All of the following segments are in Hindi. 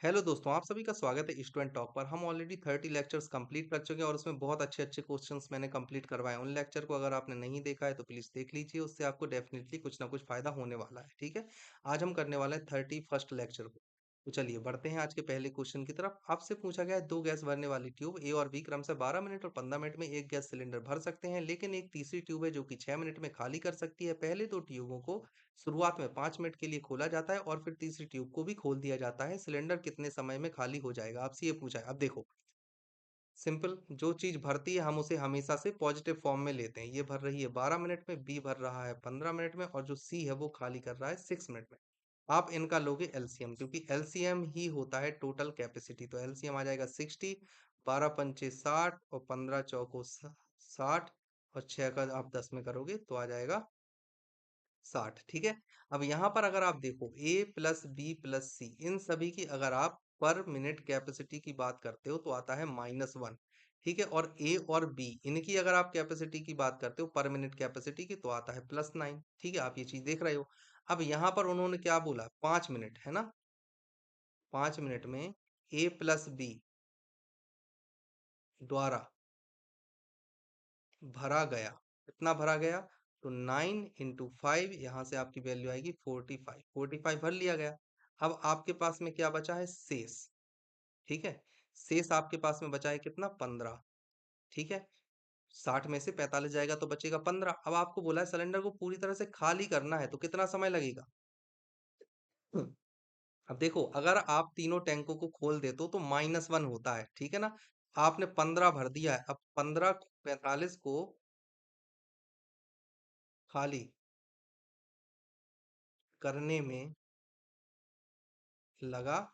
हेलो दोस्तों, आप सभी का स्वागत है स्टूडेंट टॉक पर। हम ऑलरेडी 30 लेक्चर्स कंप्लीट कर चुके हैं और उसमें बहुत अच्छे अच्छे क्वेश्चंस मैंने कंप्लीट करवाए। उन लेक्चर को अगर आपने नहीं देखा है तो प्लीज़ देख लीजिए, उससे आपको डेफिनेटली कुछ ना कुछ फ़ायदा होने वाला है। ठीक है, आज हम करने वाले हैं 31st लेक्चर को। तो चलिए बढ़ते हैं आज के पहले क्वेश्चन की तरफ। आपसे पूछा गया है दो गैस भरने वाली ट्यूब ए और बी क्रमशः 12 मिनट और 15 मिनट में एक गैस सिलेंडर भर सकते हैं, लेकिन एक तीसरी ट्यूब है जो कि 6 मिनट में खाली कर सकती है। पहले दो ट्यूबों को शुरुआत में 5 मिनट के लिए खोला जाता है और फिर तीसरी ट्यूब को भी खोल दिया जाता है। सिलेंडर कितने समय में खाली हो जाएगा, आपसे ये पूछा है। अब देखो, सिंपल, जो चीज भरती है हम उसे हमेशा से पॉजिटिव फॉर्म में लेते हैं। ये भर रही है 12 मिनट में, बी भर रहा है 15 मिनट में और जो सी है वो खाली कर रहा है 6 मिनट में। आप इनका लोगे एलसीएम, क्योंकि एलसीएम ही होता है टोटल कैपेसिटी। तो एलसीएम आ जाएगा 60, 12 पंचे 60 और 15 चौको 60 और 6 का आप 10 में करोगे तो आ जाएगा 60। ठीक है, अब यहाँ पर अगर आप देखो ए प्लस बी प्लस सी, इन सभी की अगर आप पर मिनट कैपेसिटी की बात करते हो तो आता है -1। ठीक है, और ए और बी इनकी अगर आप कैपेसिटी की बात करते हो पर मिनट कैपेसिटी की तो आता है +9। ठीक है, आप ये चीज देख रहे हो। अब यहाँ पर उन्होंने क्या बोला, 5 मिनट है ना, 5 मिनट में ए प्लस बी द्वारा भरा गया, कितना भरा गया, तो 9 × 5, यहाँ से आपकी वैल्यू आएगी 45। 45 भर लिया गया। अब आपके पास में क्या बचा है, शेष। ठीक है, शेष आपके पास में बचा है कितना, 15। ठीक है, 60 में से 45 जाएगा तो बचेगा 15। अब आपको बोला है सिलेंडर को पूरी तरह से खाली करना है, तो कितना समय लगेगा। हम्म, अब देखो, अगर आप तीनों टैंकों को खोल देते हो तो -1 होता है। ठीक है ना, आपने 15 भर दिया है, अब 15 45 को खाली करने में लगा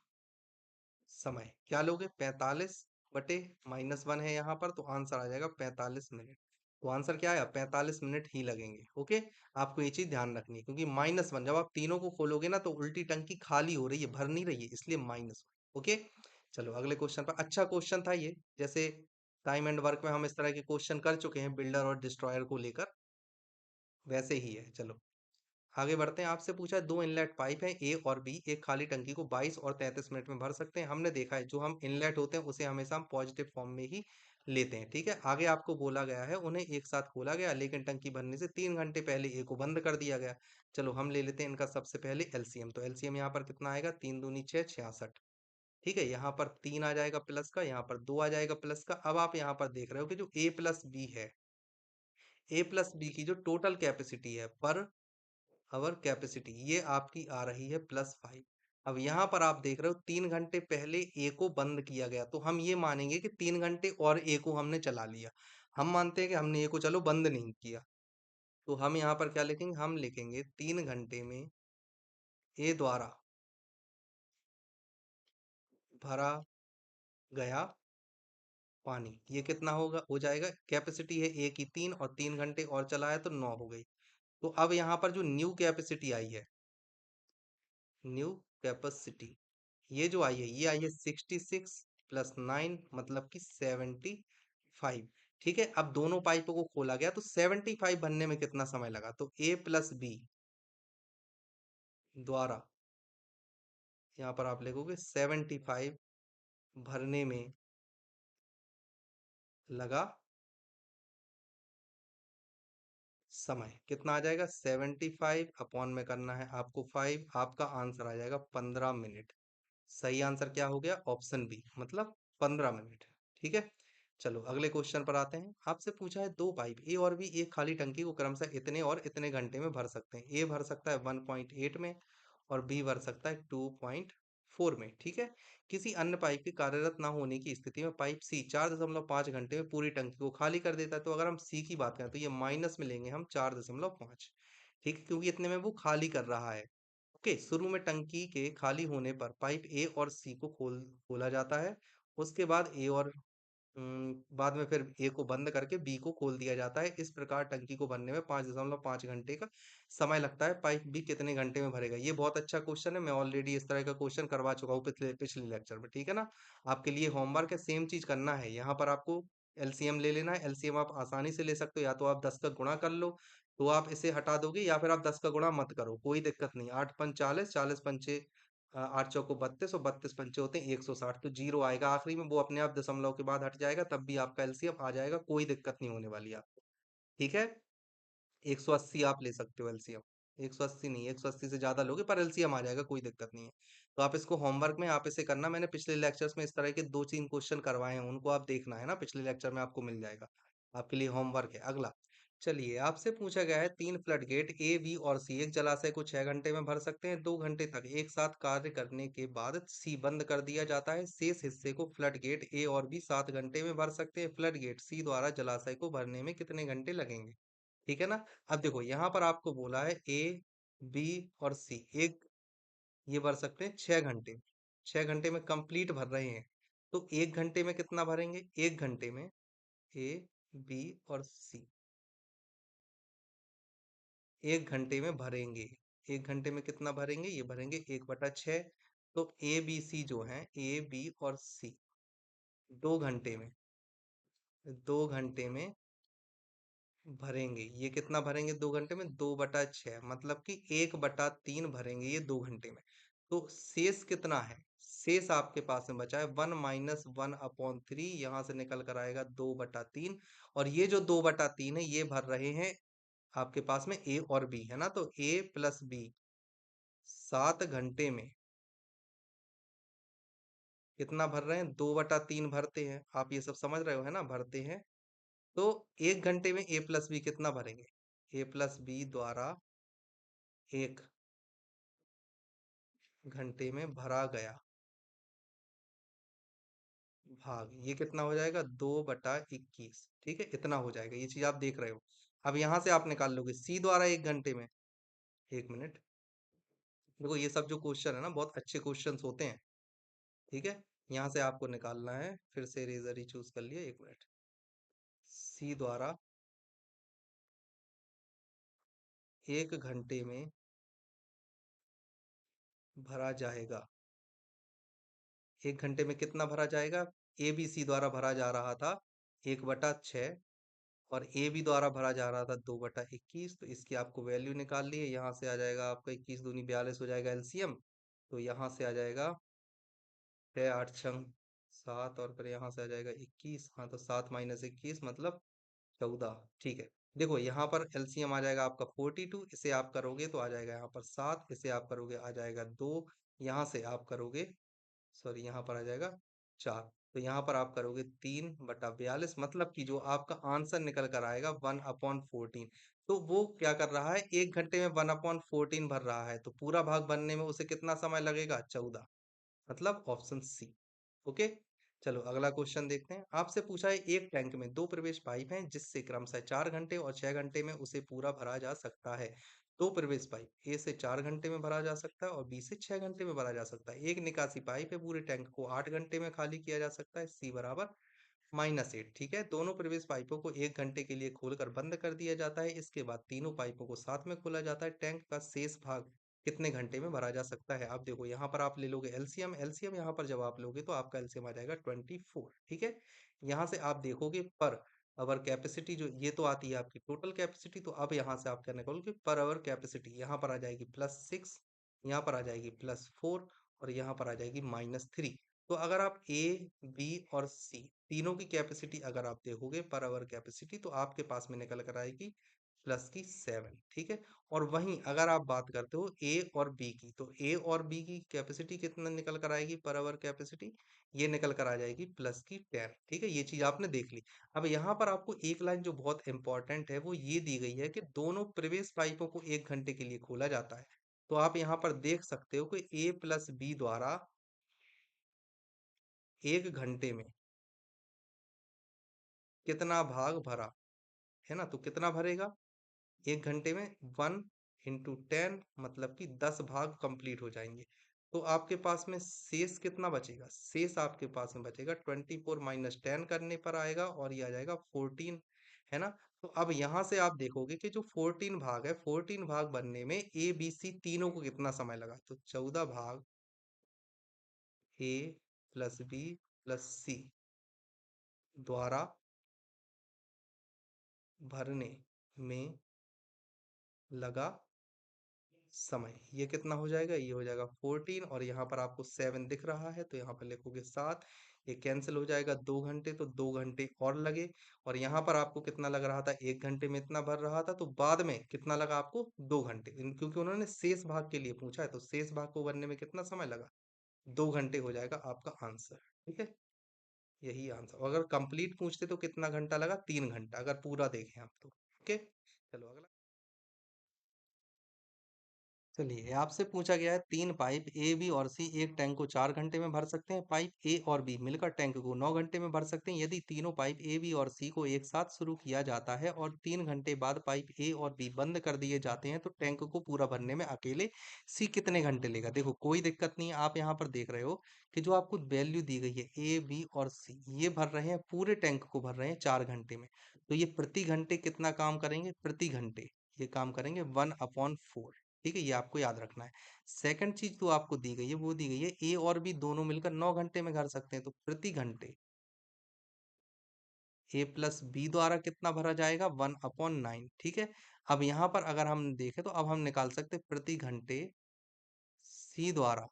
समय, क्या लोगे, 45/-1 है यहाँ पर, तो आंसर आ जाएगा 45 मिनट। तो आंसर क्या आया, 45 मिनट ही लगेंगे। ओके, आपको ये चीज ध्यान रखनी है, क्योंकि -1 जब आप तीनों को खोलोगे ना तो उल्टी टंकी खाली हो रही है, भर नहीं रही है, इसलिए -1। ओके, चलो अगले क्वेश्चन पर। अच्छा क्वेश्चन था ये, जैसे टाइम एंड वर्क में हम इस तरह के क्वेश्चन कर चुके हैं बिल्डर और डिस्ट्रॉयर को लेकर, वैसे ही है। चलो आगे बढ़ते हैं। आपसे पूछा है दो इनलेट पाइप है ए और बी, एक खाली टंकी को 22 और 33 मिनट में भर सकते हैं। हमने देखा है जो हम इनलेट होते हैं उसे हमेशा हम पॉजिटिव फॉर्म में ही लेते हैं। ठीक है, आगे आपको बोला गया है उन्हें एक साथ खोला गया, लेकिन टंकी भरने से 3 घंटे पहले ए को बंद कर दिया गया। चलो हम ले लेते हैं इनका सबसे पहले एलसीएम। तो एलसीएम यहाँ पर कितना आएगा, 3 दूनी 6, 66। ठीक है, यहाँ पर 3 आ जाएगा प्लस का, यहाँ पर 2 आ जाएगा प्लस का। अब आप यहाँ पर देख रहे हो कि जो ए प्लस बी है, ए प्लस बी की जो टोटल कैपेसिटी है पर आवर कैपेसिटी, ये आपकी आ रही है +5। अब यहाँ पर आप देख रहे हो 3 घंटे पहले ए को बंद किया गया, तो हम ये मानेंगे कि 3 घंटे और ए को हमने चला लिया। हम मानते हैं कि हमने ए को चलो बंद नहीं किया, तो हम यहाँ पर क्या लिखेंगे, हम लिखेंगे 3 घंटे में ए द्वारा भरा गया पानी, ये कितना होगा, हो जाएगा, कैपेसिटी है ए की 3 और 3 घंटे और चलाया तो 9 हो गई। तो अब यहाँ पर जो न्यू कैपेसिटी आई है, न्यू कैपेसिटी ये जो आई है, ये आई है 66 + 9 मतलब कि 75। ठीक है, अब दोनों पाइपों को खोला गया तो 75 बनने में कितना समय लगा, तो ए प्लस बी द्वारा, यहाँ पर आप लिखोगे 75 भरने में लगा समय, कितना आ जाएगा, 75 अपॉन में करना है आपको 5, आपका आंसर आ जाएगा 15 मिनट। सही आंसर क्या हो गया, ऑप्शन बी, मतलब 15 मिनट। ठीक है, चलो अगले क्वेश्चन पर आते हैं। आपसे पूछा है दो पाइप ए और बी एक खाली टंकी को क्रमशः इतने और इतने घंटे में भर सकते हैं। ए भर सकता है 1.8 में और बी भर सकता है 2.4 में। ठीक है, किसी अन्य पाइप के कार्यरत ना होने की स्थिति में पाइप सी 4.5 घंटे में पूरी टंकी को खाली कर देता है। तो अगर हम सी की बात करें तो ये माइनस में लेंगे हम 4.5। ठीक है, क्योंकि इतने में वो खाली कर रहा है। ओके, शुरू में टंकी के खाली होने पर पाइप ए और सी को खोला जाता है। उसके बाद ए और बाद में फिर ए को बंद करके बी को खोल दिया जाता है। इस प्रकार टंकी को भरने में 5.5 घंटे का समय लगता है। पाइप बी कितने घंटे में भरेगा, ये बहुत अच्छा क्वेश्चन है, मैं ऑलरेडी इस तरह का क्वेश्चन करवा चुका हूँ पिछले पिछले लेक्चर में। ठीक है ना, आपके लिए होमवर्क है, सेम चीज करना है। यहाँ पर आपको एलसीएम ले लेना है। एलसीएम आप आसानी से ले सकते हो, या तो आप 10 का गुणा कर लो तो आप इसे हटा दोगे, या फिर आप 10 का गुणा मत करो, कोई दिक्कत नहीं। 8 × 5 = 40, 40 × 5 8 चौको 32 और 32 पंचे होते हैं 160, तो जीरो आएगा आखिरी में, वो अपने आप दशमलव के बाद हट जाएगा, तब भी आपका एलसीएम आ जाएगा, कोई दिक्कत नहीं होने वाली आपको। ठीक है, 180 आप ले सकते हो एलसीएम। 180 नहीं, 180 से ज्यादा लोगे पर एलसीएम आ जाएगा, कोई दिक्कत नहीं है। तो आप इसको होमवर्क में आप इसे करना, मैंने पिछले लेक्चर्स में इस तरह के 2-3 क्वेश्चन करवाए हैं, उनको आप देखना है ना, पिछले लेक्चर में आपको मिल जाएगा। आपके लिए होमवर्क है अगला। चलिए, आपसे पूछा गया है 3 फ्लड गेट ए, बी और सी एक जलाशय को 6 घंटे में भर सकते हैं। 2 घंटे तक एक साथ कार्य करने के बाद सी बंद कर दिया जाता है। शेष हिस्से को फ्लड गेट ए और बी 7 घंटे में भर सकते हैं। फ्लड गेट सी द्वारा जलाशय को भरने में कितने घंटे लगेंगे? ठीक है ना। अब देखो यहाँ पर आपको बोला है ए, बी और सी, एक ये भर सकते हैं 6 घंटे। 6 घंटे में कंप्लीट भर रहे हैं, तो 1 घंटे में कितना भरेंगे? 1 घंटे में ए, बी और सी 1 घंटे में भरेंगे। 1 घंटे में कितना भरेंगे? ये भरेंगे 1/6। तो ए बी सी जो है, ए बी और सी 2 घंटे में, 2 घंटे में भरेंगे। ये कितना भरेंगे 2 घंटे में? 2/6, मतलब कि 1/3 भरेंगे ये 2 घंटे में। तो शेष कितना है? शेष आपके पास में बचा है 1 - 1/3, यहां से निकल कर आएगा 2/3। और ये जो 2/3 है ये भर रहे हैं आपके पास में ए और बी, है ना। तो ए प्लस बी 7 घंटे में कितना भर रहे हैं? 2/3 भरते हैं। आप ये सब समझ रहे हो, है ना, भरते हैं। तो 1 घंटे में ए प्लस बी कितना भरेंगे? ए प्लस बी द्वारा 1 घंटे में भरा गया भाग, ये कितना हो जाएगा? 2/21। ठीक है, इतना हो जाएगा, ये चीज आप देख रहे हो। अब यहां से आप निकाल लोगे सी द्वारा 1 घंटे में। 1 मिनट, देखो ये सब जो क्वेश्चन है ना, बहुत अच्छे क्वेश्चन होते हैं। ठीक है, यहाँ से आपको निकालना है, फिर से रेजर ही चूज कर लिया। 1 मिनट, सी द्वारा 1 घंटे में भरा जाएगा। 1 घंटे में कितना भरा जाएगा? ए बी सी द्वारा भरा जा रहा था 1/6, और ए बी द्वारा भरा जा रहा था 2/21। तो इसकी आपको वैल्यू निकाल है, यहाँ से आ जाएगा आपका 21 दूनी 42 हो जाएगा एलसीएम। तो यहाँ से आ जाएगा 6 8 6 7, और फिर यहाँ से आ जाएगा 21। हाँ, तो 7 - 21 मतलब 14। ठीक है, देखो यहाँ पर एलसीएम आ जाएगा आपका 42। इसे आप करोगे तो आ जाएगा यहाँ पर 7, इसे आप करोगे आ जाएगा 2, यहाँ से आप करोगे, सॉरी यहाँ पर आ जाएगा 4, तो यहाँ पर आप करोगे 3/42, मतलब कि जो आपका आंसर निकल कर आएगा 1/14। तो वो क्या कर रहा है? 1 घंटे में 1/14 भर रहा है, तो पूरा भाग बनने में उसे कितना समय लगेगा? 14, मतलब ऑप्शन सी। ओके, चलो अगला क्वेश्चन देखते हैं। आपसे पूछा है एक टैंक में 2 प्रवेश पाइप हैं, जिससे क्रमशः 4 घंटे और 6 घंटे में उसे पूरा भरा जा सकता है। 2 प्रवेश पाइप ए से 4 घंटे में भरा जा सकता है और बी से 6 घंटे में भरा जा सकता है। एक निकासी पाइप है, पूरे टैंक को 8 घंटे में खाली किया जा सकता है। सी बराबर -8। ठीक है, दोनों प्रवेश पाइपों को 1 घंटे के लिए खोलकर बंद कर दिया जाता है। इसके बाद तीनों पाइपों को साथ में खोला जाता है। टैंक का शेष भाग कितने घंटे में भरा जा सकता है? आप देखो यहाँ पर आप ले लोगे एलसीएम। एलसीएम यहाँ पर जब आप लोगे तो आपका एलसीएम आ जाएगा 24। ठीक है, यहाँ से आप देखोगे पर अवर कैपेसिटी, जो ये तो आती है आपकी टोटल कैपेसिटी, तो अब यहाँ से आप क्या निकालोगे? पर अवर कैपेसिटी यहाँ पर आ जाएगी +6, यहाँ पर आ जाएगी +4, और यहाँ पर आ जाएगी -3। तो अगर आप ए, बी और सी तीनों की कैपेसिटी अगर आप देखोगे पर आवर कैपेसिटी, तो आपके पास में निकल कर आएगी +7। ठीक है, और वहीं अगर आप बात करते हो ए और बी की, तो ए और बी की कैपेसिटी कितना निकल कर आएगी? पर आवर कैपेसिटी ये निकल कर आ जाएगी +10। ठीक है, ये चीज आपने देख ली। अब यहाँ पर आपको एक लाइन जो बहुत इंपॉर्टेंट है वो ये दी गई है कि दोनों प्रवेश पाइपों को 1 घंटे के लिए खोला जाता है। तो आप यहाँ पर देख सकते हो कि ए प्लस बी द्वारा 1 घंटे में कितना भाग भरा, है ना। तो कितना भरेगा 1 घंटे में? 1 × 10, मतलब कि 10 भाग कंप्लीट हो जाएंगे। तो आपके पास में शेष कितना बचेगा? शेष आपके पास में बचेगा 24 - 10 करने पर आएगा, और ये आ जाएगा 14, है ना। तो अब यहाँ से आप देखोगे कि जो 14 भाग है, 14 भाग बनने में ए बी सी तीनों को कितना समय लगा? तो 14 भाग ए प्लस बी प्लस सी द्वारा भरने में लगा समय। ये कितना हो जाएगा? ये हो जाएगा 14 और यहाँ पर आपको 7 दिख रहा है तो यहाँ पर लिखोगे 7। ये कैंसिल हो जाएगा 2 घंटे तो 2 घंटे और लगे। और यहाँ पर आपको कितना लग रहा था? 1 घंटे में इतना भर रहा था तो बाद में कितना लगा आपको? 2 घंटे। क्योंकि उन्होंने शेष भाग के लिए पूछा है तो शेष भाग को भरने में कितना समय लगा? 2 घंटे हो जाएगा आपका आंसर। ठीक है, यही आंसर। अगर कंप्लीट पूछते तो कितना घंटा लगा? 3 घंटा, अगर पूरा देखें आप तो। ओके, चलो अगला। चलिए, आपसे पूछा गया है 3 पाइप ए, बी और सी एक टैंक को 4 घंटे में भर सकते हैं। पाइप ए और बी मिलकर टैंक को 9 घंटे में भर सकते हैं। यदि तीनों पाइप ए, बी और सी को एक साथ शुरू किया जाता है और 3 घंटे बाद पाइप ए और बी बंद कर दिए जाते हैं तो टैंक को पूरा भरने में अकेले सी कितने घंटे लेगा? देखो कोई दिक्कत नहीं है, आप यहाँ पर देख रहे हो कि जो आपको वैल्यू दी गई है ए, बी और सी, ये भर रहे हैं, पूरे टैंक को भर रहे हैं 4 घंटे में। तो ये प्रति घंटे कितना काम करेंगे? प्रति घंटे ये काम करेंगे 1/4। ठीक है, ये आपको याद रखना है। सेकंड चीज तो आपको दी गई है, वो दी गई है ए और बी दोनों मिलकर 9 घंटे में कर सकते हैं तो प्रति घंटे ए प्लस बी द्वारा कितना भरा जाएगा? 1/9। ठीक है, अब यहाँ पर अगर हम देखें तो अब हम निकाल सकते हैं प्रति घंटे सी द्वारा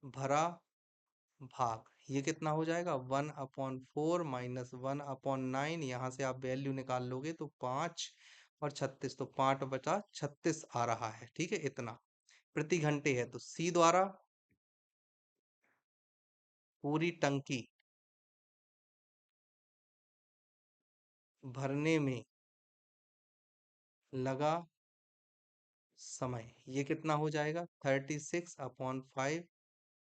भरा भाग। ये कितना हो जाएगा? 1/4 माइनस 1/9। यहाँ से आप वैल्यू निकाल लोगे तो 5 और 36, तो 5 बचा 36 आ रहा है। ठीक है, इतना प्रति घंटे है तो सी द्वारा पूरी टंकी भरने में लगा समय, ये कितना हो जाएगा? 36/5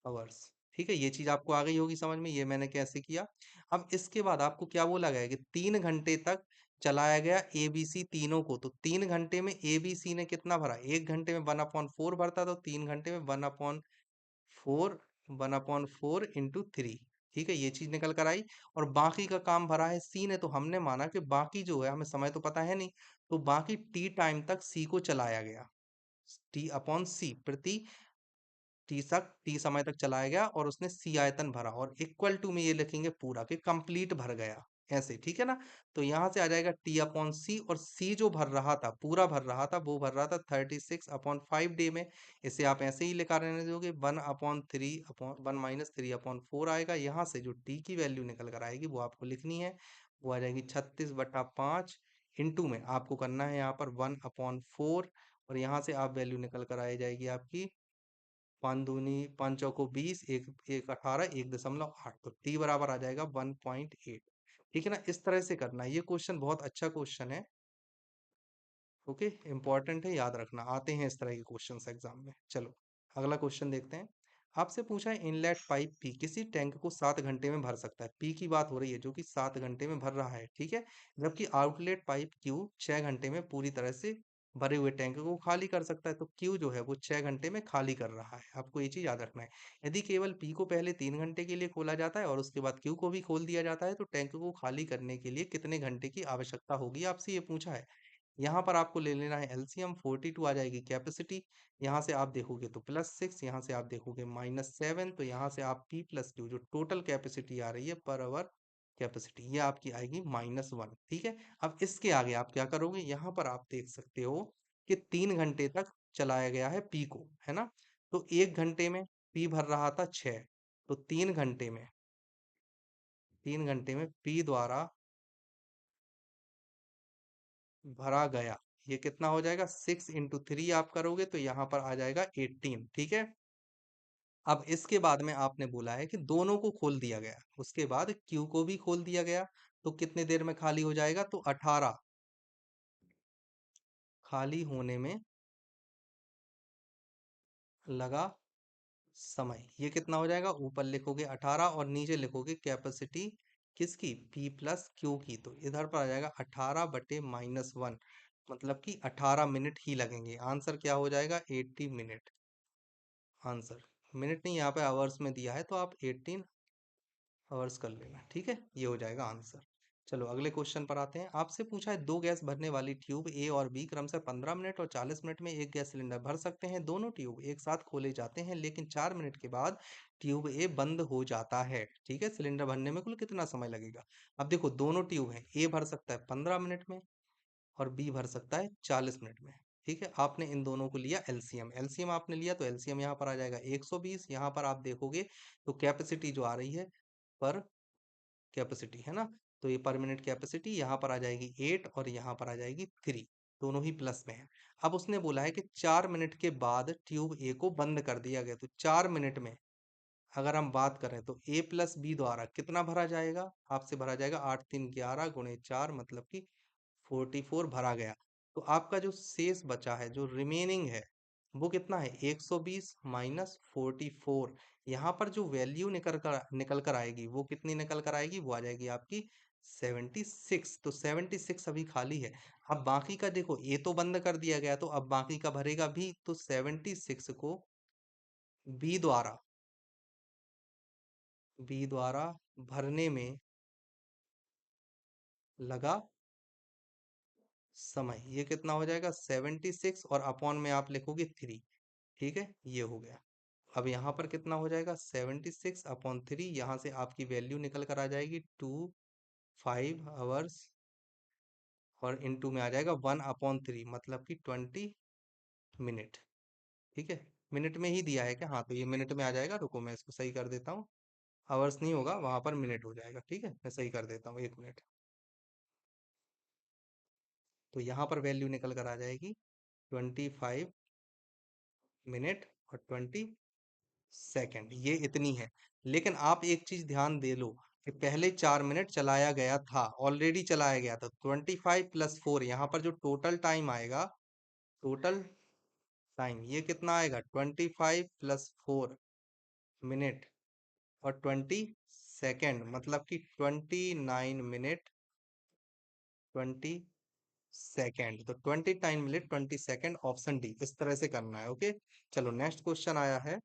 आवर्स। ठीक है, ये चीज आपको आ गई होगी समझ में, ये मैंने कैसे किया। अब इसके बाद आपको क्या बोला गया है कि 3 घंटे तक चलाया गया एबीसी तीनों को, तो 3 घंटे में एबीसी ने कितना भरा? 1 घंटे में 1/4 भरता, तो 3 घंटे में 1/4 इंटू 3। ठीक है, ये चीज निकल कर आई। और बाकी का काम भरा है सी ने, तो हमने माना कि बाकी जो है, हमें समय तो पता है नहीं, तो बाकी टी टाइम तक सी को चलाया गया। टी अपॉन सी, प्रति टी समय तक चलाया गया और उसने सी आयतन भरा, और इक्वल टू में ये लिखेंगे पूरा कि कंप्लीट भर गया, ऐसे। ठीक है ना, तो यहां से आ जाएगा टी अपॉन सी, और सी जो भर रहा था, पूरा भर रहा था, वो भर रहा था 36/5 डे में। इसे आप ऐसे ही लिखा रहने दोगे, 1/3 आएगा। यहाँ से जो टी की वैल्यू निकल कर आएगी वो आपको लिखनी है, वो आ जाएगी 36/5। इंटू में आपको करना है यहाँ पर 1/4, और यहाँ से आप वैल्यू निकल कर आ जाएगी आपकी 5 दूनी 5 चौको 20, एक एक 18, 1.8, तो टी बराबर आ जाएगा 1.8। ठीक है ना, इस तरह से करना है। ये क्वेश्चन बहुत अच्छा क्वेश्चन है। ओके, इंपॉर्टेंट है, याद रखना, आते हैं इस तरह के क्वेश्चंस एग्जाम में। चलो अगला क्वेश्चन देखते हैं। आपसे पूछा है इनलेट पाइप पी किसी टैंक को 7 घंटे में भर सकता है। पी की बात हो रही है जो कि 7 घंटे में भर रहा है। ठीक है, जबकि आउटलेट पाइप क्यू 6 घंटे में पूरी तरह से भरे हुए टैंक को खाली कर सकता है। तो क्यू जो है वो 6 घंटे में खाली कर रहा है, आपको ये चीज याद रखना है। यदि केवल पी को पहले 3 घंटे के लिए खोला जाता है और उसके बाद क्यू को भी खोल दिया जाता है तो टैंक को खाली करने के लिए कितने घंटे की आवश्यकता होगी, आपसे ये पूछा है। यहाँ पर आपको ले लेना है एलसीएम, 42 आ जाएगी कैपेसिटी। यहाँ से आप देखोगे तो +6, यहाँ से आप देखोगे -7, तो यहाँ से आप पी प्लस क्यू जो टोटल कैपेसिटी आ रही है पर आवर कैपेसिटी, ये आपकी आएगी -1। ठीक है, अब इसके आगे आप क्या करोगे? यहाँ पर आप देख सकते हो कि 3 घंटे तक चलाया गया है पी को, है ना। तो 1 घंटे में पी भर रहा था 6, तो 3 घंटे में पी द्वारा भरा गया, ये कितना हो जाएगा? 6 × 3 आप करोगे तो यहाँ पर आ जाएगा 18। ठीक है, अब इसके बाद में आपने बोला है कि दोनों को खोल दिया गया, उसके बाद क्यू को भी खोल दिया गया, तो कितने देर में खाली हो जाएगा? तो 18 खाली होने में लगा समय, ये कितना हो जाएगा? ऊपर लिखोगे 18 और नीचे लिखोगे कैपेसिटी किसकी? पी प्लस क्यू की, तो इधर पर आ जाएगा 18/-1, मतलब कि 18 मिनट ही लगेंगे। आंसर क्या हो जाएगा? 80 मिनट। आंसर मिनट नहीं, यहाँ पे आवर्स में दिया है तो आप 18 आवर्स कर लेना। ठीक है, ये हो जाएगा आंसर। चलो अगले क्वेश्चन पर आते हैं। आपसे पूछा है दो गैस भरने वाली ट्यूब ए और बी क्रमशः 15 मिनट और 40 मिनट में एक गैस सिलेंडर भर सकते हैं। दोनों ट्यूब एक साथ खोले जाते हैं लेकिन 4 मिनट के बाद ट्यूब ए बंद हो जाता है। ठीक है, सिलेंडर भरने में कुल कितना समय लगेगा? अब देखो दोनों ट्यूब हैं, ए भर सकता है 15 मिनट में और बी भर सकता है 40 मिनट में। ठीक है, आपने इन दोनों को लिया एलसीएम, एलसीएम आपने लिया तो एलसीएम यहाँ पर आ जाएगा 120। यहाँ पर आप देखोगे तो कैपेसिटी जो आ रही है पर कैपेसिटी है ना, तो ये पर मिनट कैपेसिटी यहाँ पर आ जाएगी 8 और यहाँ पर आ जाएगी 3, दोनों ही प्लस में है। अब उसने बोला है कि 4 मिनट के बाद ट्यूब ए को बंद कर दिया गया, तो 4 मिनट में अगर हम बात करें तो ए प्लस बी द्वारा कितना भरा जाएगा, आपसे भरा जाएगा 8 3 11 गुणे 4 मतलब कि 44 भरा गया। तो आपका जो शेष बचा है, जो रिमेनिंग है, वो कितना है 120 माइनस 44। यहाँ पर जो वैल्यू निकल कर आएगी वो कितनी निकल कर आएगी, वो आ जाएगी आपकी 76। तो 76 अभी खाली है। अब बाकी का देखो, ए तो बंद कर दिया गया तो अब बाकी का भरेगा भी, तो 76 को बी द्वारा भरने में लगा समय, ये कितना हो जाएगा 76 और अपॉन में आप लिखोगे 3। ठीक है, ये हो गया। अब यहाँ पर कितना हो जाएगा 76/3, यहाँ से आपकी वैल्यू निकल कर आ जाएगी 5 आवर्स और इनटू में आ जाएगा 1/3 मतलब कि 20 मिनट। ठीक है, मिनट में ही दिया है क्या, हाँ तो ये मिनट में आ जाएगा, रुको मैं इसको सही कर देता हूँ। आवर्स नहीं होगा, वहां पर मिनट हो जाएगा। ठीक है, मैं सही कर देता हूँ, 1 मिनट। तो यहाँ पर वैल्यू निकल कर आ जाएगी 25 मिनट और 20 सेकंड, ये इतनी है। लेकिन आप एक चीज ध्यान दे लो कि पहले 4 मिनट चलाया गया था, ऑलरेडी चलाया गया था। 25 + 4 यहाँ पर जो टोटल टाइम आएगा, टोटल टाइम ये कितना आएगा 25 + 4 मिनट और 20 सेकंड मतलब कि 29 मिनट 20 सेकंड। तो 29 मिनट 20 सेकंड, ऑप्शन डी, इस तरह से करना है। ओके, चलो नेक्स्ट क्वेश्चन आया है।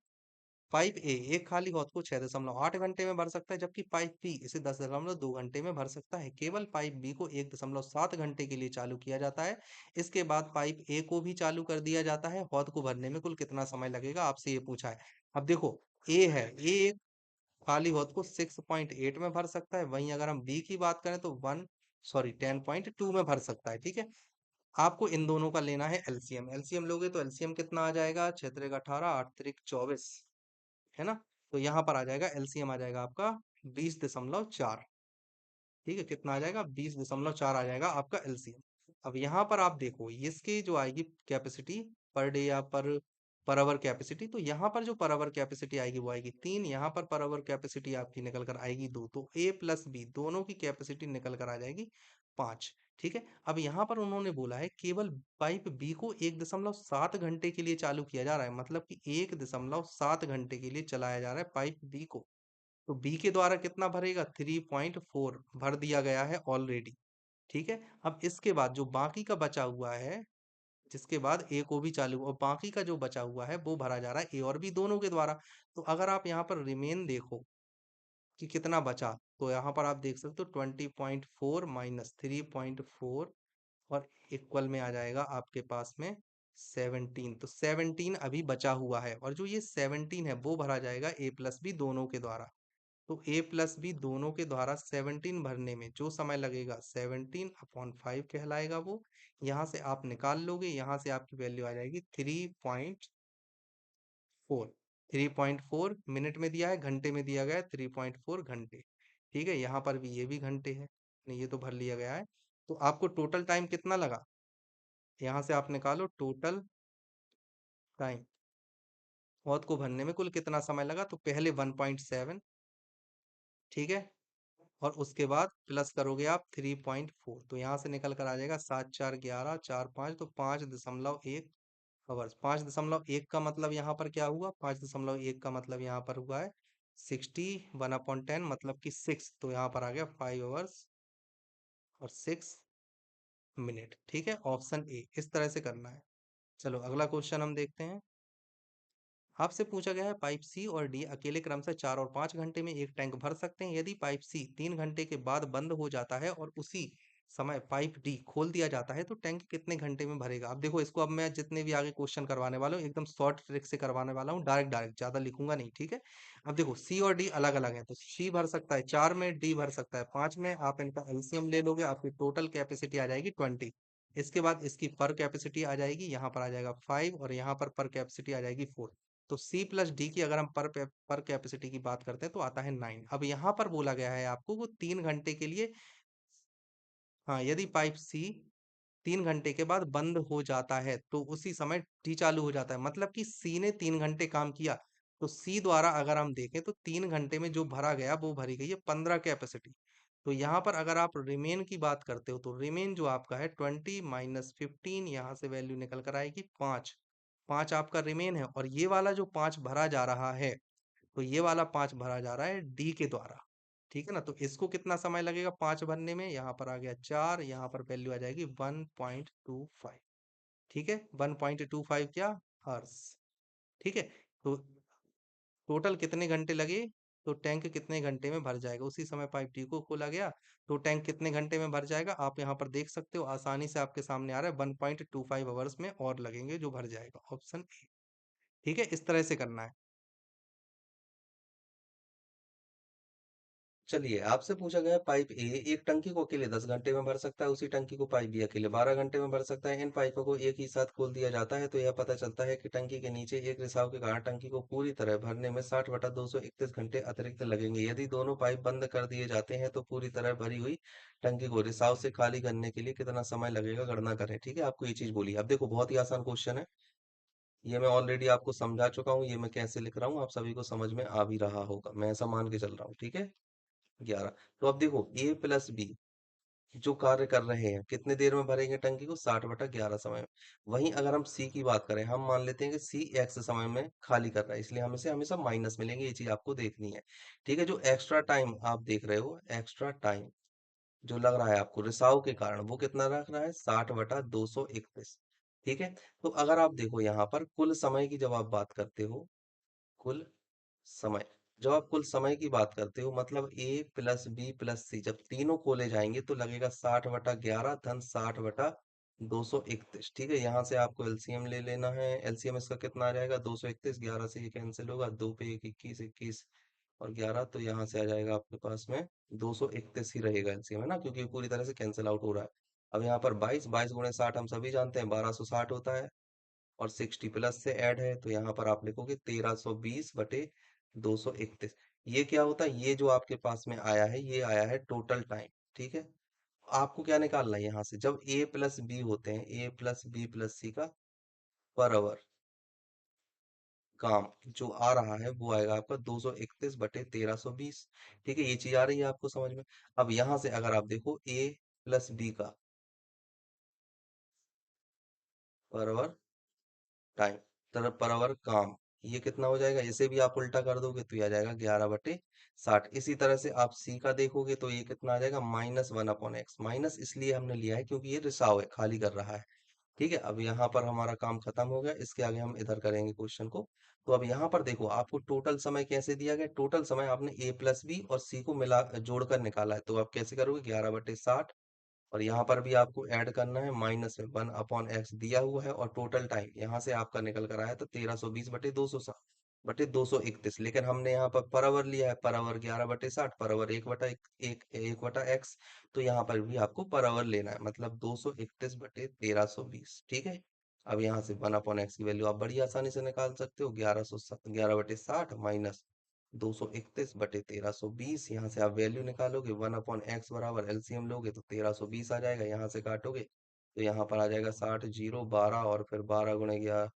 पाइप ए एक खाली हौद को 6.8 घंटे में भर सकता है, जबकि पाइप बी इसे 10.2 घंटे में भर सकता है। केवल पाइप बी को 1.7 घंटे के लिए चालू किया जाता है। इसके बाद पाइप ए को भी चालू कर दिया जाता है। हौद को भरने में कुल कितना समय लगेगा, आपसे ये पूछा है। अब देखो, ए है, ए एक खाली हौद को 6.8 में भर सकता है। वहीं अगर हम बी की बात करें तो 10.2 में भर सकता है। ठीक है, आपको इन दोनों का लेना है एलसीएम। एलसीएम लोगे तो एलसीएम कितना आ जाएगा, 6 × 18 8 × 24, है ना। तो यहाँ पर आ जाएगा एलसीएम, आ जाएगा आपका 20.4। ठीक है, कितना आ जाएगा 20.4 आ जाएगा आपका एलसीएम। अब यहाँ पर आप देखो इसकी जो आएगी कैपेसिटी पर डे या पर आवर कैपेसिटी, तो यहाँ पर जो पर आवर कैपेसिटी आएगी वो आएगी 3, यहाँ पर आवर कैपेसिटी आपकी निकल कर आएगी 2, तो ए प्लस बी दोनों की कैपेसिटी निकल कर आ जाएगी 5। ठीक है, अब यहाँ पर उन्होंने बोला है केवल पाइप बी को 1.7 घंटे के लिए चालू किया जा रहा है, मतलब कि 1.7 घंटे के लिए चलाया जा रहा है पाइप बी को। तो बी के द्वारा कितना भरेगा, 3.4 भर दिया गया है ऑलरेडी। ठीक है, अब इसके बाद जो बाकी का बचा हुआ है, जिसके बाद ए को भी चालू, और बाकी का जो बचा हुआ है वो भरा जा रहा है ए और बी दोनों के द्वारा। तो अगर आप यहाँ पर रिमेन देखो कि कितना बचा, तो यहाँ पर आप देख सकते हो 20.4 माइनस 3.4 और इक्वल में आ जाएगा आपके पास में 17। तो 17 अभी बचा हुआ है, और जो ये 17 है वो भरा जाएगा ए प्लस बी दोनों के द्वारा। तो ए प्लस बी दोनों के द्वारा 17 भरने में जो समय लगेगा 17/5 कहलाएगा वो। यहाँ से आप निकाल लोगे, यहाँ से आपकी वैल्यू आ जाएगी 3.4। 3.4 मिनट में दिया है, घंटे में दिया गया है 3.4 घंटे। ठीक है, यहाँ पर भी ये भी घंटे है, नहीं ये तो भर लिया गया है। तो आपको टोटल टाइम कितना लगा, यहाँ से आप निकालो टोटल टाइम, मौत को भरने में कुल कितना समय लगा, तो पहले 1.7, ठीक है, और उसके बाद प्लस करोगे आप 3.4, तो यहाँ से निकल कर आ जाएगा 7 4 11 4 5, तो 5.1 आवर्स। 5.1 का मतलब यहाँ पर क्या हुआ, 5.1 का मतलब यहाँ पर हुआ है 60 1/10 मतलब कि 6, तो यहाँ पर आ गया 5 आवर्स और 6 मिनट। ठीक है, ऑप्शन ए, इस तरह से करना है। चलो अगला क्वेश्चन हम देखते हैं। आपसे पूछा गया है पाइप सी और डी अकेले क्रम से 4 और 5 घंटे में एक टैंक भर सकते हैं। यदि पाइप सी 3 घंटे के बाद बंद हो जाता है और उसी समय पाइप डी खोल दिया जाता है तो टैंक कितने घंटे में भरेगा। अब देखो इसको, अब मैं जितने भी आगे क्वेश्चन करवाने वाला हूँ एकदम शॉर्ट ट्रिक से करवाने वाला हूँ, डायरेक्ट डायरेक्ट ज्यादा लिखूंगा नहीं। ठीक है, अब देखो सी और डी अलग अलग है, तो सी भर सकता है 4 में, डी भर सकता है 5 में। आप इनका एलसीएम ले लोगे, आपकी टोटल कैपेसिटी आ जाएगी 20। इसके बाद इसकी पर कैपेसिटी आ जाएगी, यहाँ पर आ जाएगा 5 और यहाँ पर कैपेसिटी आ जाएगी 4। तो सी प्लस डी की अगर हम पर कैपेसिटी की बात करते हैं तो आता है 9। अब यहाँ पर बोला गया है आपको वो 3 घंटे के लिए, हाँ, यदि पाइप सी 3 घंटे के बाद बंद हो जाता है तो उसी समय डी चालू हो जाता है, मतलब कि सी ने 3 घंटे काम किया। तो सी द्वारा अगर हम देखें तो 3 घंटे में जो भरा गया वो भरी गई है 15 कैपेसिटी। तो यहाँ पर अगर आप रिमेन की बात करते हो तो रिमेन जो आपका है 20 - 15, यहाँ से वैल्यू निकल कर आएगी 5। 5 आपका रिमेन है, और ये वाला जो 5 भरा जा रहा है, तो ये वाला 5 भरा जा रहा है डी के द्वारा। ठीक है ना, तो इसको कितना समय लगेगा 5 भरने में, यहाँ पर आ गया 4, यहाँ पर वैल्यू आ जाएगी 1.25। ठीक है, 1.25 क्या, हर्स। ठीक है, तो टोटल कितने घंटे लगे, तो टैंक कितने घंटे में भर जाएगा, उसी समय पाइप टी को खोला गया तो टैंक कितने घंटे में भर जाएगा, आप यहाँ पर देख सकते हो, आसानी से आपके सामने आ रहा है 1.25 आवर्स में और लगेंगे जो भर जाएगा, ऑप्शन ए। ठीक है, इस तरह से करना है। चलिए, आपसे पूछा गया पाइप ए एक टंकी को अकेले 10 घंटे में भर सकता है, उसी टंकी को पाइप बी अकेले 12 घंटे में भर सकता है। इन पाइपों को एक ही साथ खोल दिया जाता है तो यह पता चलता है कि टंकी के नीचे एक रिसाव के कारण टंकी को पूरी तरह भरने में 60/231 घंटे अतिरिक्त लगेंगे। यदि दोनों पाइप बंद कर दिए जाते हैं तो पूरी तरह भरी हुई टंकी को रिसाव से खाली करने के लिए कितना समय लगेगा, गणना करें। ठीक है, आपको ये चीज बोली। अब देखो, बहुत ही आसान क्वेश्चन है, ये मैं ऑलरेडी आपको समझा चुका हूँ, ये मैं कैसे लिख रहा हूँ आप सभी को समझ में आ भी रहा होगा, मैं ऐसा मान के चल रहा हूँ। ठीक है, 11। तो अब देखो, ए प्लस बी जो कार्य कर रहे हैं कितने देर में भरेंगे टंकी को, 60/11 समय में। वहीं अगर हम सी की बात करें, हम मान लेते हैं कि सी एक्स समय में खाली कर रहा है, इसलिए हमें से हमेशा माइनस मिलेंगे, ये चीज आपको देखनी है। ठीक है, जो एक्स्ट्रा टाइम आप देख रहे हो, एक्स्ट्रा टाइम जो लग रहा है आपको रिसाव के कारण, वो कितना रख रहा है, 60/231। ठीक है, तो अगर आप देखो यहाँ पर कुल समय की जब आप बात करते हो, कुल समय, जब आप कुल समय की बात करते हो, मतलब ए प्लस बी प्लस सी जब तीनों खोले जाएंगे तो लगेगा 60/11 धन 60/231। ठीक है, यहाँ से आपको एलसीएम ले लेना है। एलसीएम इसका कितना आ जाएगा, 231, 11 से ये कैंसिल होगा, 2 पे 1, 21, 21 और 11, तो यहाँ से आ जाएगा आपके पास में 231 ही रहेगा एलसीएम, है ना, क्योंकि ये पूरी तरह से कैंसिल आउट हो रहा है। अब यहाँ पर 22, 22 × 60 हम सभी जानते हैं 1260 होता है, और 60 प्लस से ऐड है तो यहाँ पर आप लिखोगे 1320/231। ये क्या होता है, ये जो आपके पास में आया है ये आया है टोटल टाइम। ठीक है, आपको क्या निकालना है यहाँ से, जब ए प्लस बी होते हैं, ए प्लस बी प्लस सी का पर आवर काम जो आ रहा है वो आएगा आपका 231/1320। ठीक है, ये चीज आ रही है आपको समझ में। अब यहाँ से अगर आप देखो ए प्लस बी का पर आवर टाइम, तरफ पर आवर काम, ये कितना हो जाएगा, इसे भी आप उल्टा कर दोगे तो ये आ जाएगा 11/60। इसी तरह से आप सी का देखोगे तो ये कितना आ जाएगा, -1/x। माइनस इसलिए हमने लिया है क्योंकि ये रिसाव है, खाली कर रहा है। ठीक है, अब यहाँ पर हमारा काम खत्म हो गया, इसके आगे हम इधर करेंगे क्वेश्चन को। तो अब यहाँ पर देखो, आपको टोटल समय कैसे दिया गया, टोटल समय आपने ए प्लस बी और सी को मिला जोड़कर निकाला है, तो आप कैसे करोगे, 11/60, और यहाँ पर भी आपको ऐड करना है, माइनस में 1/x दिया हुआ है, और टोटल टाइम यहाँ से आपका निकल कर आया तो 1320/231। लेकिन हमने यहाँ पर आवर लिया है, per hour 11/60, per hour 1/x, तो यहाँ पर भी आपको पर आवर लेना है, मतलब 231/1320। ठीक है, अब यहाँ से 1/x की वैल्यू आप बड़ी आसानी से निकाल सकते हो, 11/60 माइनस 231/1320। यहाँ से आप वैल्यू निकालोगे, 1/x बराबर एलसीएम लोगे तो 1320 आ जाएगा, यहाँ से काटोगे तो यहाँ पर आ जाएगा 60, 0, 12 और फिर 12 × 11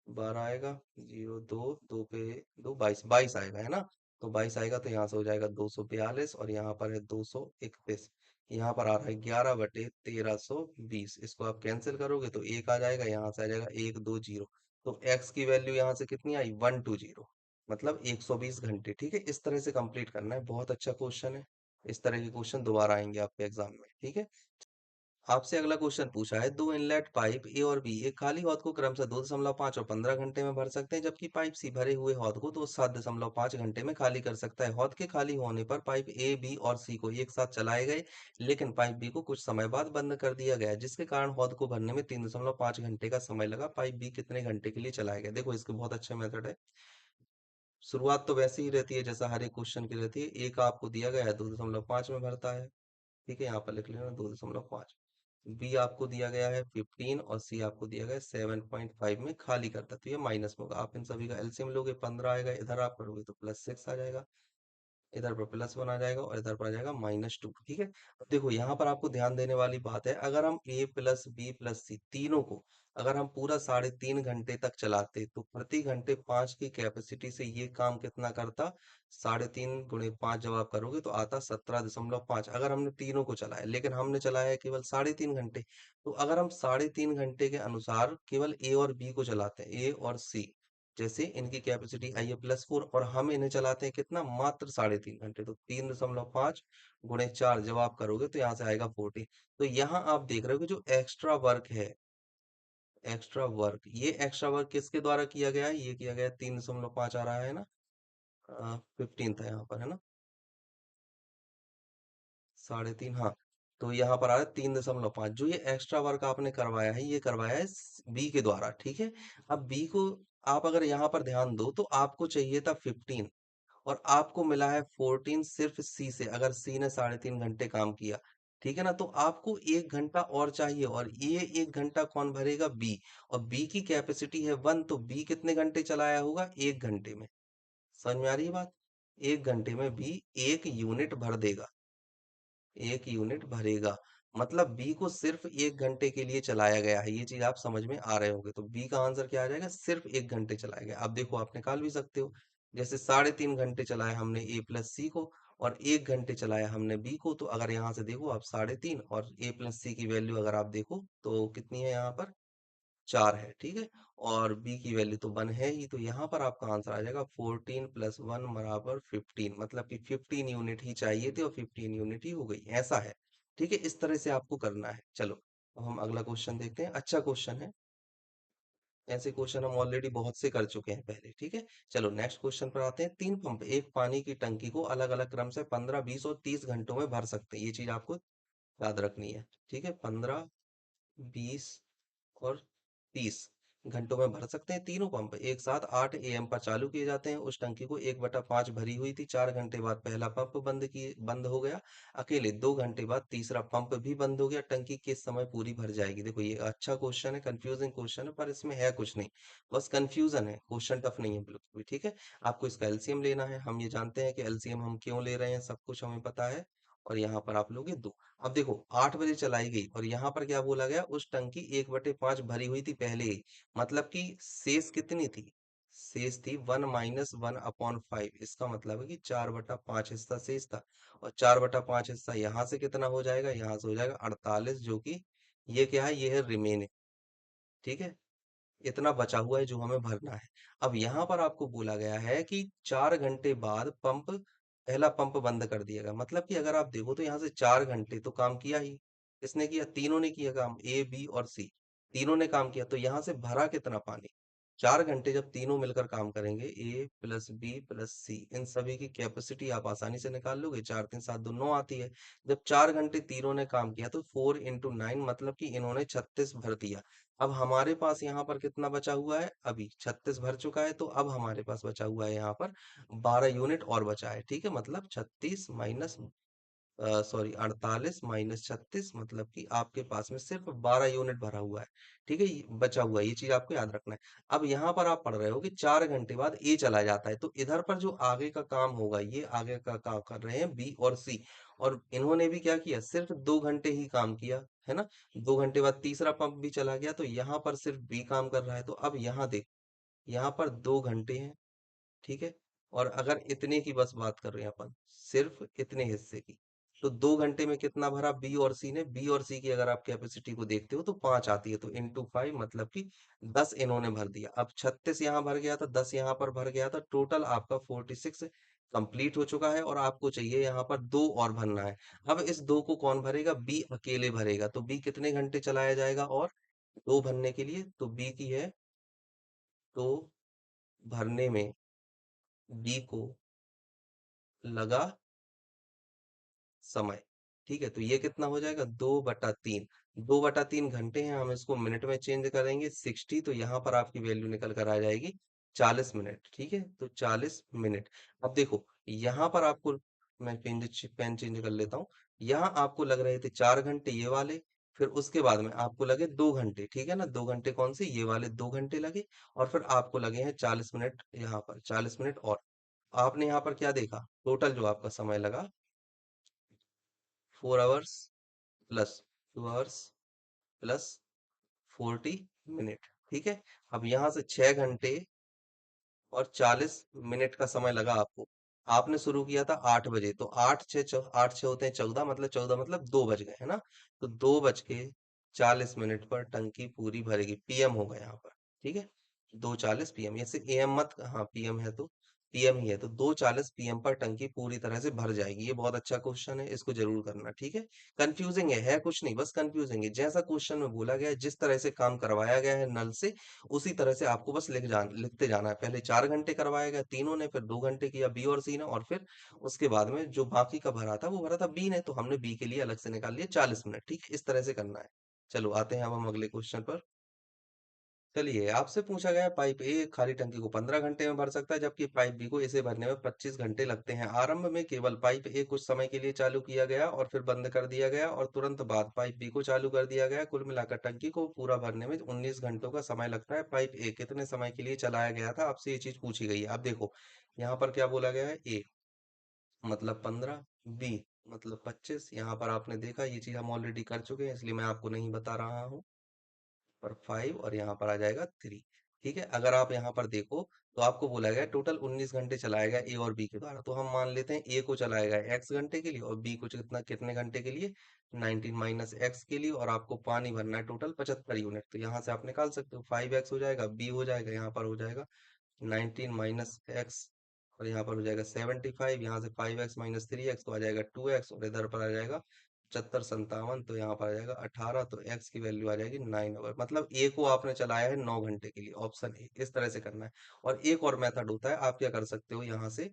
12 आएगा, 0, 2, 2 पे 2, 22, 22 आएगा, है ना। तो 22 आएगा तो यहाँ से हो जाएगा 242, और यहाँ पर है 231। यहाँ पर आ रहा है 11/1320, इसको आप कैंसिल करोगे तो एक आ जाएगा, यहाँ से आ जाएगा 120। तो एक्स की वैल्यू यहाँ से कितनी आई, 120, मतलब 120 घंटे। ठीक है, इस तरह से कंप्लीट करना है, बहुत अच्छा क्वेश्चन है। इस तरह के क्वेश्चन दोबारा आएंगे आपके एग्जाम में। ठीक है, आपसे अगला क्वेश्चन पूछा है, दो इनलेट पाइप ए और बी एक खाली हौद को क्रमशः 2.5 और 15 घंटे में भर सकते हैं, जबकि पाइप सी भरे हुए हौद को तो 7.5 घंटे में खाली कर सकता है। हौद के खाली होने पर पाइप ए बी और सी को एक साथ चलाए गए, लेकिन पाइप बी को कुछ समय बाद बंद कर दिया गया, जिसके कारण हौद को भरने में 3.5 घंटे का समय लगा। पाइप बी कितने घंटे के लिए चलाया गया। देखो, इसके बहुत अच्छा मेथड है। शुरुआत तो वैसे ही रहती है जैसा हर एक क्वेश्चन की रहती है। एक आपको दिया गया है 2.5 में भरता है, ठीक है, यहाँ पर लिख लेना 2.5। बी आपको दिया गया है 15 और सी आपको दिया गया है 7.5 में खाली करता है, तो ये माइनस में होगा। आप इन सभी का एलसीएम लोगे 15 आएगा, इधर आप करोगे तो +6 आ जाएगा, इधर पर +1 आ जाएगा और इधर पर आ जाएगा -2। ठीक है, अब देखो यहाँ पर आपको ध्यान देने वाली बात है, अगर हम ए प्लस बी प्लस सी तीनों को अगर हम पूरा 3.5 घंटे तक चलाते तो प्रति घंटे 5 की कैपेसिटी से ये काम कितना करता, 3.5 × 5 जब आप करोगे तो आता 17.5, अगर हमने तीनों को चलाया। लेकिन हमने चलाया है केवल 3.5 घंटे, तो अगर हम 3.5 घंटे के अनुसार केवल ए और बी को चलाते हैं, ए और सी, जैसे इनकी कैपेसिटी आई है +4 और हम इन्हें चलाते हैं कितना, मात्र 3.5 घंटे, तो 3.5 × 4 जब आप करोगे तो यहाँ से आएगा 40। तो यहाँ आप देख रहे हो कि जो एक्स्ट्रा वर्क है, एक्स्ट्रा वर्क, ये एक्स्ट्रा वर्क किसके द्वारा किया गया है, ये किया गया है 3.5 आ रहा है ना, 15 था यहाँ पर है ना, 3.5, हाँ। तो यहाँ पर आ रहा है 3.5, जो ये एक्स्ट्रा वर्क आपने करवाया है ये करवाया है बी के द्वारा। ठीक है, अब बी को आप अगर यहाँ पर ध्यान दो तो आपको चाहिए था 15 और आपको मिला है 14 सिर्फ सी से, अगर सी ने 3.5 घंटे काम किया। ठीक है ना, तो आपको 1 घंटा और चाहिए और ये 1 घंटा कौन भरेगा, बी। और बी की कैपेसिटी है 1, तो बी कितने घंटे चलाया होगा, 1 घंटे में। समझ में आ रही है बात, 1 घंटे में बी 1 यूनिट भर देगा, 1 यूनिट भरेगा। मतलब बी को सिर्फ 1 घंटे के लिए चलाया गया है, ये चीज आप समझ में आ रहे होंगे। तो बी का आंसर क्या आ जाएगा, सिर्फ 1 घंटे चलाया गया। अब देखो आप निकाल भी सकते हो, जैसे 3.5 घंटे चलाया हमने ए प्लस सी को और 1 घंटे चलाया हमने बी को, तो अगर यहाँ से देखो आप 3.5 और ए प्लस सी की वैल्यू अगर आप देखो तो कितनी है यहाँ पर, 4 है। ठीक है, और बी की वैल्यू तो 1 है ही, तो यहाँ पर आपका आंसर आ जाएगा 14 + 1 बराबर 15, मतलब कि 15 यूनिट ही चाहिए थे और 15 यूनिट ही हो गई, ऐसा है। ठीक है, इस तरह से आपको करना है। चलो अब हम अगला क्वेश्चन देखते हैं, अच्छा क्वेश्चन है, ऐसे क्वेश्चन हम ऑलरेडी बहुत से कर चुके हैं पहले। ठीक है, चलो नेक्स्ट क्वेश्चन पर आते हैं। 3 पंप एक पानी की टंकी को अलग अलग क्रम से 15, 20 और 30 घंटों में भर सकते हैं, ये चीज आपको याद रखनी है। ठीक है, 15, 20 और 30 घंटों में भर सकते हैं। तीनों पंप एक साथ 8 AM पर चालू किए जाते हैं। उस टंकी को 1/5 भरी हुई थी। 4 घंटे बाद पहला पंप बंद हो गया। अकेले 2 घंटे बाद तीसरा पंप भी बंद हो गया। टंकी किस समय पूरी भर जाएगी। देखो ये अच्छा क्वेश्चन है, कंफ्यूजिंग क्वेश्चन है, पर इसमें है कुछ नहीं, बस कंफ्यूजन है, क्वेश्चन टफ नहीं है बिल्कुल भी। ठीक है, आपको इसका एलसीएम लेना है। हम ये जानते हैं कि एलसीएम हम क्यों ले रहे हैं, सब कुछ हमें पता है। और यहाँ पर आप लोगे 2। अब देखो 8 बजे चलाई गई और यहाँ पर क्या बोला गया, उस टंकी 1/5 भरी हुई थी पहले ही, मतलब कि शेष कितनी थी, शेष थी 1 - 1/5। इसका मतलब है कि 4/5 हिस्सा शेष था और 4/5 हिस्सा यहाँ से कितना हो जाएगा, यहाँ से हो जाएगा 48, जो कि ये क्या है, ये है रिमेन। ठीक है, इतना बचा हुआ है जो हमें भरना है। अब यहाँ पर आपको बोला गया है कि 4 घंटे बाद पहला पंप बंद कर दिया गया, मतलब कि अगर आप देखो तो यहाँ से 4 घंटे तो काम किया ही, किसने किया, तीनों ने किया काम, ए बी और सी, तीनों ने काम किया। तो यहाँ से भरा कितना पानी, 4 घंटे जब तीनों मिलकर काम करेंगे, ए प्लस बी प्लस सी, इन सभी की कैपेसिटी आप आसानी से निकाल लोगे, 4 3 7 2 9 आती है। जब 4 घंटे तीनों ने काम किया तो 4 × 9, मतलब कि इन्होंने 36 भर दिया। अब हमारे पास यहाँ पर कितना बचा हुआ है, अभी 36 भर चुका है, तो अब हमारे पास बचा हुआ है यहाँ पर 12 यूनिट और बचा है। ठीक है, मतलब 36 माइनस, सॉरी 48 माइनस 36, मतलब कि आपके पास में सिर्फ 12 यूनिट भरा हुआ है। ठीक है, बचा हुआ है, ये चीज आपको याद रखना है। अब यहाँ पर आप पढ़ रहे हो कि 4 घंटे बाद ए चला जाता है, तो इधर पर जो आगे का काम होगा, ये आगे का काम कर रहे हैं बी और सी, और इन्होंने भी क्या किया, सिर्फ 2 घंटे ही काम किया है ना। 2 घंटे बाद तीसरा पंप भी चला गया, तो यहाँ पर सिर्फ बी काम कर रहा है। तो अब यहाँ देख, यहाँ पर 2 घंटे हैं। ठीक है, और अगर इतने की बस बात कर रहे हैं अपन, सिर्फ इतने हिस्से की, तो 2 घंटे में कितना भरा बी और सी ने, बी और सी की अगर आप कैपेसिटी को देखते हो तो 5 आती है, तो × 5 मतलब कि 10 इन्होंने भर दिया। अब 36 यहाँ भर गया था, 10 यहाँ पर भर गया था, टोटल आपका 46 कंप्लीट हो चुका है और आपको चाहिए यहाँ पर 2 और भरना है। अब इस 2 को कौन भरेगा, बी अकेले भरेगा, तो बी कितने घंटे चलाया जाएगा, और 2 भरने के लिए, तो बी की है, तो भरने में बी को लगा समय। ठीक है, तो ये कितना हो जाएगा, 2/3। 2/3 घंटे हैं, हम इसको मिनट में चेंज करेंगे 60, तो यहाँ पर आपकी वैल्यू निकल कर आ जाएगी 40 मिनट। ठीक है, तो 40 मिनट। अब देखो यहाँ पर आपको, मैं पेन चेंज कर लेता हूँ। यहाँ आपको लग रहे थे 4 घंटे ये वाले, फिर उसके बाद में आपको लगे 2 घंटे, ठीक है ना, 2 घंटे कौन से, ये वाले 2 घंटे लगे। और फिर आपको लगे हैं 40 मिनट, यहाँ पर 40 मिनट। और आपने यहाँ पर क्या देखा, टोटल जो आपका समय लगा 4 hours plus 2 hours plus 40 minute, ठीक है। अब यहाँ से 6 घंटे और 40 मिनट का समय लगा आपको। आपने शुरू किया था 8 बजे, तो 8 6 होते हैं 14, मतलब 14 मतलब 2 बज गए, है ना। तो 2 बज के 40 मिनट पर टंकी पूरी भरेगी, पीएम होगा यहाँ पर, ठीक है। 2:40 PM, जैसे एएम मत, हाँ पीएम है तो पीएम ही है, तो 2:40 PM पर टंकी पूरी तरह से भर जाएगी। ये बहुत अच्छा क्वेश्चन है, इसको जरूर करना, ठीक है। कंफ्यूजिंग है कुछ नहीं, बस कंफ्यूजिंग है। जैसा क्वेश्चन में बोला गया है, जिस तरह से काम करवाया गया है नल से, उसी तरह से आपको बस लिखते जाना है। पहले 4 घंटे करवाया गया तीनों ने, फिर 2 घंटे किया बी और सी ने, और फिर उसके बाद में जो बाकी का भरा था वो भरा था बी ने, तो हमने बी के लिए अलग से निकाल लिया 40 मिनट, ठीक है। इस तरह से करना है। चलो आते हैं अब हम अगले क्वेश्चन पर। चलिए, आपसे पूछा गया है पाइप ए खाली टंकी को 15 घंटे में भर सकता है, जबकि पाइप बी को इसे भरने में 25 घंटे लगते हैं। आरंभ में केवल पाइप ए कुछ समय के लिए चालू किया गया और फिर बंद कर दिया गया, और तुरंत बाद पाइप बी को चालू कर दिया गया। कुल मिलाकर टंकी को पूरा भरने में 19 घंटों का समय लगता है। पाइप ए कितने समय के लिए चलाया गया था, आपसे ये चीज पूछी गई है। आप देखो यहाँ पर क्या बोला गया है, ए मतलब 15, बी मतलब 25। यहाँ पर आपने देखा ये चीज हम ऑलरेडी कर चुके हैं, इसलिए मैं आपको नहीं बता रहा हूँ। पर 5 और यहाँ पर आ जाएगा 3, ठीक है। अगर आप यहाँ पर देखो तो आपको बोला गया टोटल 19 घंटे चलाया गया ए और बी के द्वारा, तो हम मान लेते हैं ए को चलाया गया एक्स घंटे के लिए और बी को कितना कितने घंटे के लिए, 19 माइनस एक्स के लिए। और आपको पानी भरना है टोटल 75 यूनिट, तो यहाँ से आप निकाल सकते हो 5x हो जाएगा, बी हो जाएगा यहाँ पर हो जाएगा 19 - x, और यहाँ पर हो जाएगा 75, यहाँ से 5x - 3x तो आ जाएगा 2x, और इधर पर आ जाएगा 75 - 57, तो यहाँ पर आ जाएगा 18, तो x की वैल्यू आ जाएगी 9 आवर। मतलब ए को आपने चलाया है 9 घंटे के लिए, ऑप्शन ए। इस तरह से करना है। और एक और मेथड होता है, आप क्या कर सकते हो यहाँ से,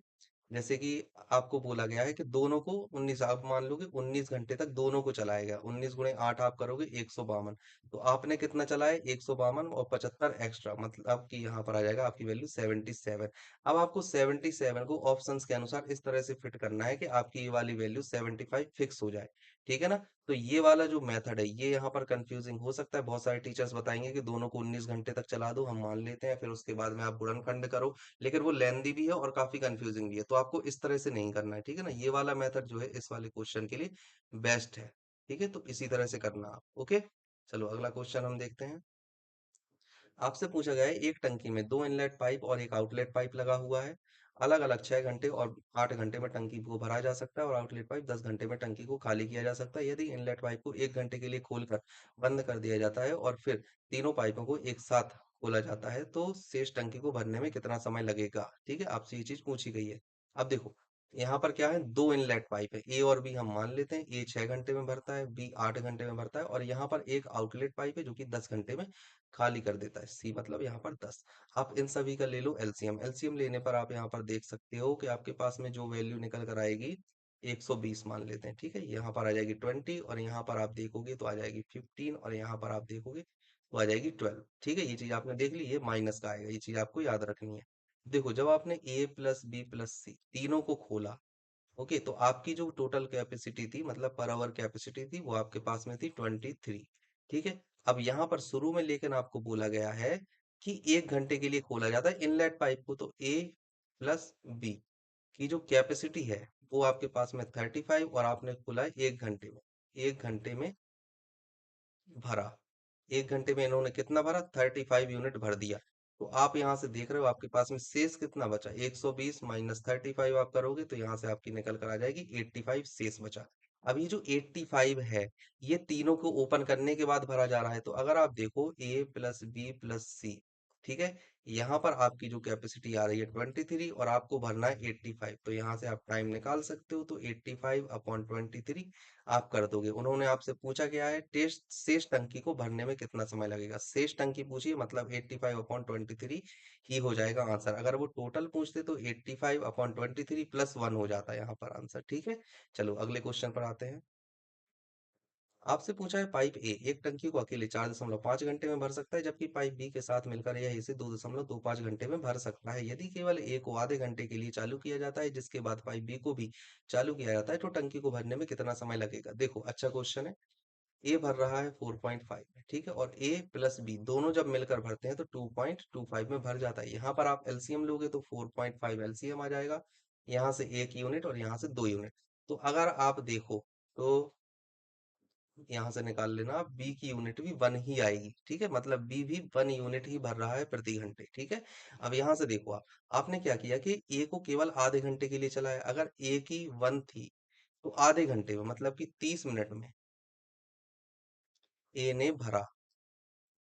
जैसे कि आपको बोला गया है कि दोनों को 19, आप मान लो कि 19 घंटे तक दोनों को चलाया गया, 19 × 8 आप करोगे 152, तो आपने कितना चलाया 152 और 75 एक्स्ट्रा, मतलब कि यहाँ पर आ जाएगा आपकी वैल्यू 77। अब आपको 77 को ऑप्शंस के अनुसार इस तरह से फिट करना है कि आपकी ये वाली वैल्यू 75 फिक्स हो जाए, ठीक है ना। तो ये वाला जो मेथड है ये यहाँ पर कंफ्यूजिंग हो सकता है, बहुत सारे टीचर्स बताएंगे कि दोनों को 19 घंटे तक चला दो, हम मान लेते हैं, फिर उसके बाद में आप गुणनखंड करो, लेकिन वो लेंदी भी है और काफी कंफ्यूजिंग भी है, तो आपको इस तरह से नहीं करना है, ठीक है ना। ये वाला मेथड जो है इस वाले क्वेश्चन के लिए बेस्ट है, ठीक है। तो इसी तरह से करना आप, ओके। चलो अगला क्वेश्चन हम देखते हैं। आपसे पूछा गया है एक टंकी में दो इनलेट पाइप और एक आउटलेट पाइप लगा हुआ है। अलग अलग 6 घंटे और 8 घंटे में टंकी को भरा जा सकता है, और आउटलेट पाइप 10 घंटे में टंकी को खाली किया जा सकता है। यदि इनलेट पाइप को 1 घंटे के लिए खोलकर बंद कर दिया जाता है और फिर तीनों पाइपों को एक साथ खोला जाता है, तो शेष टंकी को भरने में कितना समय लगेगा, ठीक है। आपसे ये चीज पूछी गई है। अब देखो यहाँ पर क्या है, दो इनलेट पाइप है, ए और बी हम मान लेते हैं। ए 6 घंटे में भरता है, बी 8 घंटे में भरता है, और यहाँ पर एक आउटलेट पाइप है जो कि 10 घंटे में खाली कर देता है, सी मतलब यहाँ पर 10। आप इन सभी का ले लो एलसीएम। एलसीएम लेने पर आप यहाँ पर देख सकते हो कि आपके पास में जो वैल्यू निकल कर आएगी 120 मान लेते हैं, ठीक है। यहाँ पर आ जाएगी 20, और यहाँ पर आप देखोगे तो आ जाएगी 15, और यहाँ पर आप देखोगे तो आ जाएगी 12, ठीक है। ये चीज आपने देख ली, ये माइनस का आएगा, ये चीज आपको याद रखनी है। देखो जब आपने ए प्लस बी प्लस सी तीनों को खोला, ओके, तो आपकी जो टोटल कैपेसिटी थी, मतलब पर आवर कैपेसिटी थी, वो आपके पास में थी 23, ठीक है। अब यहाँ पर शुरू में लेकिन आपको बोला गया है कि 1 घंटे के लिए खोला जाता है इनलेट पाइप को, तो ए प्लस बी की जो कैपेसिटी है वो आपके पास में 35, और आपने खोला है 1 घंटे में। 1 घंटे में भरा, 1 घंटे में इन्होंने कितना भरा, 35 यूनिट भर दिया। तो आप यहाँ से देख रहे हो आपके पास में शेष कितना बचा, 120 माइनस 35 आप करोगे तो यहाँ से आपकी निकल कर आ जाएगी 85 शेष बचा। अब ये जो 85 है, ये तीनों को ओपन करने के बाद भरा जा रहा है। तो अगर आप देखो ए प्लस बी प्लस सी, ठीक है, यहाँ पर आपकी जो कैपेसिटी आ रही है 23, और आपको भरना है 85, तो यहाँ से आप टाइम निकाल सकते हो। तो 85/23 आप कर दोगे। उन्होंने आपसे पूछा क्या है, टेस्ट शेष टंकी को भरने में कितना समय लगेगा, शेष टंकी पूछिए, मतलब 85/23 ही हो जाएगा आंसर। अगर वो टोटल पूछते तो 85/23 प्लस 1 हो जाता है यहाँ पर आंसर, ठीक है। चलो अगले क्वेश्चन पर आते हैं। आपसे पूछा है पाइप ए एक टंकी को अकेले 4.5 घंटे में भर सकता है, जबकि पाइप बी के साथ मिलकर यह इसे 2.25 घंटे में भर सकता है। यदि केवल ए को आधे घंटे के लिए चालू किया जाता है, जिसके बाद पाइप बी को भी चालू किया जाता है, तो टंकी को भरने में कितना समय लगेगा। देखो अच्छा क्वेश्चन है। ए भर रहा है 4.5 में, ठीक है, और ए प्लस बी दोनों जब मिलकर भरते हैं तो 2.25 में भर जाता है। यहाँ पर आप एलसीएम लोगे तो 4.5 एलसीएम आ जाएगा, यहाँ से 1 यूनिट और यहाँ से 2 यूनिट। तो अगर आप देखो तो यहाँ से निकाल लेना, बी की यूनिट भी 1 ही आएगी, ठीक है, मतलब बी भी 1 यूनिट ही भर रहा है प्रति घंटे, ठीक है। अब यहाँ से देखो आप, आपने क्या किया कि ए को केवल आधे घंटे के लिए चलाया। अगर ए की 1 थी तो आधे घंटे में मतलब कि 30 मिनट में ए ने भरा,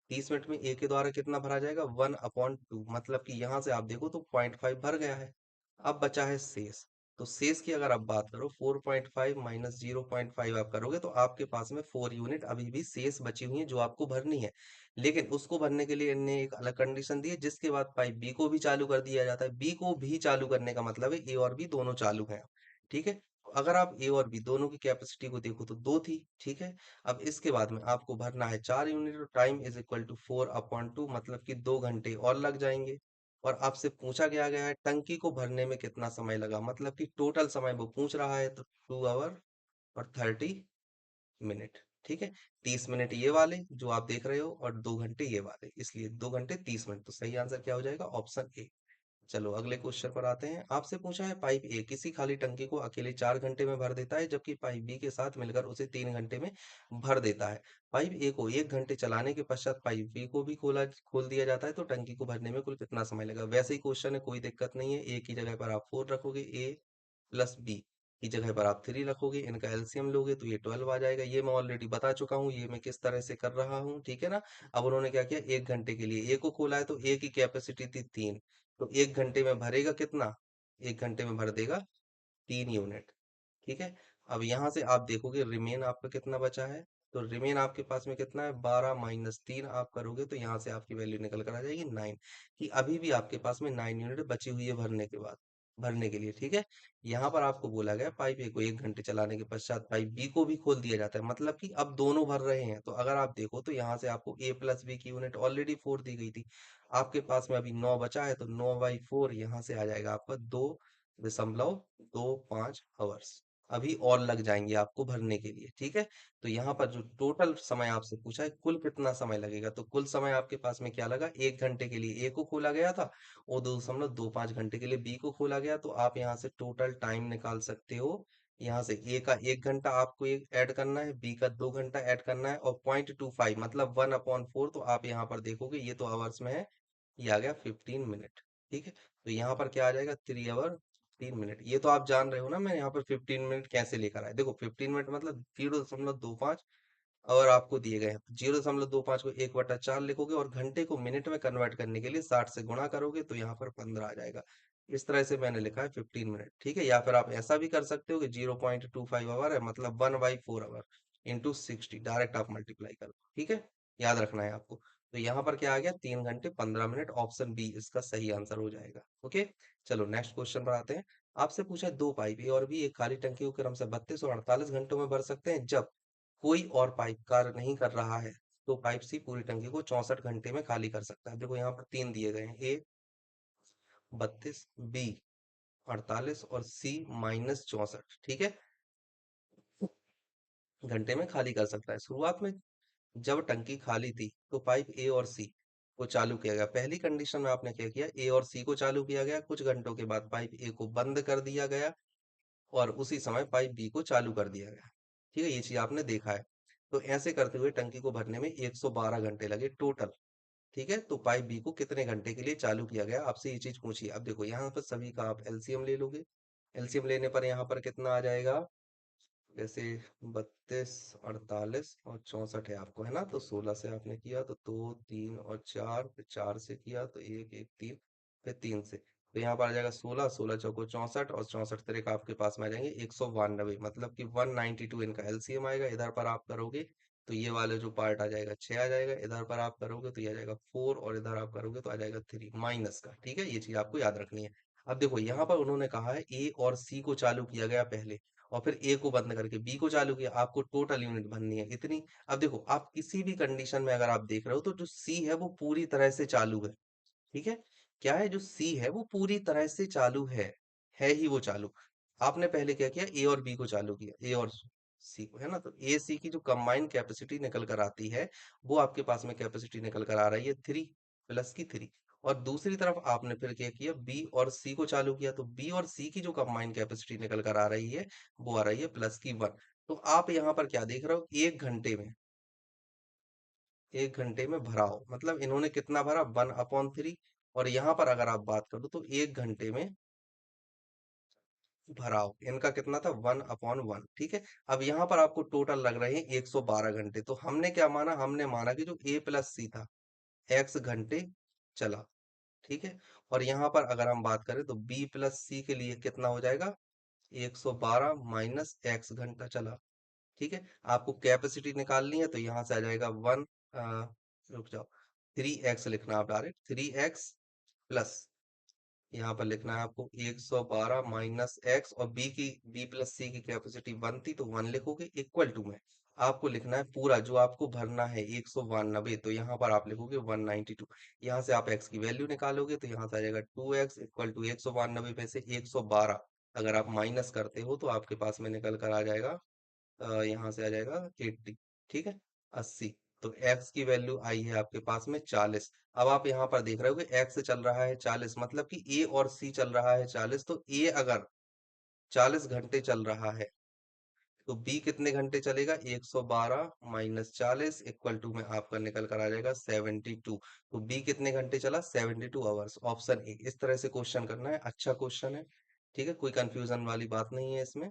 30 मिनट में ए के द्वारा कितना भरा जाएगा, 1/2, मतलब कि यहाँ से आप देखो तो 0.5 भर गया है। अब बचा है शेष। तो शेष की अगर आप बात करो, 4.5 माइनस 0.5 आप करोगे तो आपके पास में 4 यूनिट अभी भी शेष बची हुई है जो आपको भरनी है। लेकिन उसको भरने के लिए इनने एक अलग कंडीशन दी है, जिसके बाद पाइप बी को भी चालू कर दिया जाता है। बी को भी चालू करने का मतलब है ए और बी दोनों चालू हैं, ठीक है। तो अगर आप ए और बी दोनों की कैपेसिटी को देखो तो 2 थी, ठीक है। अब इसके बाद में आपको भरना है 4 यूनिट, और टाइम इज इक्वल टू 4/2, मतलब कि 2 घंटे और लग जाएंगे। और आपसे पूछा गया है टंकी को भरने में कितना समय लगा, मतलब कि टोटल समय वो पूछ रहा है, तो 2 आवर और 30 मिनट, ठीक है। 30 मिनट ये वाले जो आप देख रहे हो और 2 घंटे ये वाले, इसलिए 2 घंटे 30 मिनट। तो सही आंसर क्या हो जाएगा, ऑप्शन ए। चलो अगले क्वेश्चन पर आते हैं। आपसे पूछा है पाइप ए किसी खाली टंकी को अकेले 4 घंटे में भर देता है, जबकि पाइप बी के साथ मिलकर उसे 3 घंटे में भर देता है। पाइप ए को 1 घंटे चलाने के पश्चात पाइप बी को भी खोल दिया जाता है, तो टंकी को भरने में कुल कितना समय लगा। वैसे ही क्वेश्चन है, कोई दिक्कत नहीं है। ए की जगह पर आप 4 रखोगे, ए प्लस बी की जगह पर आप 3 रखोगे, इनका एलसीएम लोगे तो ये 12 आ जाएगा। ये मैं ऑलरेडी बता चुका हूँ, ये मैं किस तरह से कर रहा हूँ, ठीक है ना। अब उन्होंने क्या किया, 1 घंटे के लिए ए को खोला है, तो ए की कैपेसिटी थी 3, तो 1 घंटे में भरेगा कितना, 1 घंटे में भर देगा 3 यूनिट, ठीक है। अब यहाँ से आप देखोगे रिमेन आपका कितना बचा है, तो रिमेन आपके पास में कितना है, 12 - 3 आप करोगे तो यहाँ से आपकी वैल्यू निकल कर आ जाएगी 9, कि अभी भी आपके पास में 9 यूनिट बची हुई है भरने के बाद, भरने के लिए, ठीक है। यहाँ पर आपको बोला गया पाइप ए को 1 घंटे चलाने के पश्चात पाइप बी को भी खोल दिया जाता है, मतलब कि अब दोनों भर रहे हैं। तो अगर आप देखो तो यहाँ से आपको ए प्लस बी की यूनिट ऑलरेडी 4 दी गई थी, आपके पास में अभी 9 बचा है, तो 9/4 यहाँ से आ जाएगा आपका 2.25 आवर्स, अभी और लग जाएंगे आपको भरने के लिए, ठीक है। तो यहाँ पर जो टोटल समय आपसे पूछा है कुल कितना समय लगेगा, तो कुल समय आपके पास में क्या लगा, 1 घंटे के लिए ए को खोला गया था और 2.25 घंटे के लिए बी को खोला गया। तो आप यहाँ से टोटल टाइम निकाल सकते हो। यहाँ से ए का 1 घंटा आपको एक ऐड करना है, बी का 2 घंटा ऐड करना है, और 0.25 मतलब 1/4, तो आप यहाँ पर देखोगे ये तो आवर्स में है, ये आ गया 15 मिनट, ठीक है। तो यहाँ पर क्या आ जाएगा, 3 आवर 3 मिनट। ये तो आप जान रहे हो ना, मैं यहाँ पर 15 मिनट कैसे लेकर आया। देखो 15 मिनट मतलब 0.25 और आपको दिए गए हैं, 0.25 को 1/4 लिखोगे और घंटे को मिनट में कन्वर्ट करने के लिए 60 से गुणा करोगे तो यहाँ पर 15 आ जाएगा। इस तरह से मैंने लिखा है 15 मिनट, ठीक है। या फिर आप ऐसा भी कर सकते हो कि 0.25 आवर है, मतलब 1/4 आवर इंटू 60, डायरेक्ट आप मल्टीप्लाई करो, ठीक है। याद रखना है आपको। तो यहाँ पर क्या आ गया, 3 घंटे 15 मिनट, ऑप्शन बी इसका सही आंसर हो जाएगा, ओके। चलो नेक्स्ट क्वेश्चन पर आते हैं। आपसे पूछा है दो पाइप ए और बी एक खाली टंकी को क्रम से 32 और 48 घंटों में भर सकते हैं, जब कोई और पाइप कार्य नहीं कर रहा है तो पाइप सी पूरी टंकी को 64 घंटे में खाली कर सकता है। देखो यहाँ पर 3 दिए गए हैं, ए 32, बी 48 और सी -64, ठीक है, घंटे में खाली कर सकता है। शुरुआत में जब टंकी खाली थी तो पाइप ए और सी को चालू किया गया। पहली कंडीशन में आपने क्या किया, ए और सी को चालू किया गया, कुछ घंटों के बाद पाइप ए को बंद कर दिया गया और उसी समय पाइप बी को चालू कर दिया गया, ठीक है। ये चीज आपने देखा है। तो ऐसे करते हुए टंकी को भरने में 112 घंटे लगे टोटल, ठीक है। तो पाइप बी को कितने घंटे के लिए चालू किया गया, आपसे ये चीज पूछिए। अब देखो यहाँ पर सभी का आप एलसीएम ले लोगे, एलसीएम लेने पर यहाँ पर कितना आ जाएगा, जैसे 32 48 और 64 है आपको, है ना। तो 16 से आपने किया तो 2 3 और 4, फिर 4 से किया तो 1 1 3, फिर 3 से, तो यहाँ पर आ जाएगा 16, 16 चौको 64 और 64 तिरक आपके पास में आ जाएंगे 192, मतलब कि 192 इनका एलसीएम आएगा। इधर पर आप करोगे तो ये वाले जो पार्ट आ जाएगा 6 आ जाएगा, इधर पर आप करोगे तो ये आ जाएगा 4 और इधर आप करोगे तो आ जाएगा 3 माइनस का, ठीक है। ये चीज आपको याद रखनी है। अब देखो यहाँ पर उन्होंने कहा है ए और सी को चालू किया गया पहले और फिर ए को बंद करके बी को चालू किया, आपको टोटल यूनिट बननी है इतनी। अब देखो आप किसी भी कंडीशन में अगर आप देख रहे हो तो जो सी है वो पूरी तरह से चालू है, ठीक है। क्या है, जो सी है वो पूरी तरह से चालू है ही वो चालू। आपने पहले क्या किया, ए और बी को चालू किया, ए और सी को, है ना। तो ए सी की जो कंबाइंड कैपेसिटी निकल कर आती है, वो आपके पास में कैपेसिटी निकल कर आ रही है 3 प्लस की 3। और दूसरी तरफ आपने फिर क्या किया, बी और सी को चालू किया, तो बी और सी की जो कंबाइंड कैपेसिटी निकल कर आ रही है, वो आ रही है प्लस की 1। तो आप यहाँ पर क्या देख रहे हो, 1 घंटे में भराव, मतलब इन्होंने कितना भरा, 1/3। और यहाँ पर अगर आप बात करो तो 1 घंटे में भराव इनका कितना था, 1/1। ठीक है। अब यहाँ पर आपको टोटल लग रहे हैं 112 घंटे। तो हमने क्या माना, हमने माना कि जो ए प्लस सी था, एक्स घंटे चला। ठीक है। और यहाँ पर अगर हम बात करें तो बी प्लस सी के लिए कितना हो जाएगा, 112 माइनस एक्स घंटा चला। ठीक है। आपको कैपेसिटी निकालनी है तो यहाँ से आ जाएगा रुक जाओ, 3x लिखना आप डायरेक्ट, 3x प्लस, यहाँ पर लिखना है आपको 112 माइनस एक्स, और बी प्लस सी की कैपेसिटी 1 थी तो 1 लिखोगे, इक्वल टू में आपको लिखना है पूरा जो आपको भरना है 192, तो यहाँ पर आप लिखोगे 192। यहाँ से आप एक्स की वैल्यू निकालोगे तो यहाँ से आ जाएगा 2x इक्वल टू 192 में से 112 अगर आप माइनस करते हो तो आपके पास में निकल कर आ जाएगा, यहाँ से आ जाएगा 80। ठीक है, 80। तो x की वैल्यू आई है आपके पास में 40। अब आप यहाँ पर देख रहे हो कि x चल रहा है 40, मतलब कि a और c चल रहा है 40। तो a अगर 40 घंटे चल रहा है तो b कितने घंटे चलेगा, 112 माइनस 40 इक्वल टू में आपका निकल कर आ जाएगा 72। तो b कितने घंटे चला, 72 आवर्स। ऑप्शन ए, इस तरह से क्वेश्चन करना है। अच्छा क्वेश्चन है। ठीक है, कोई कंफ्यूजन वाली बात नहीं है इसमें।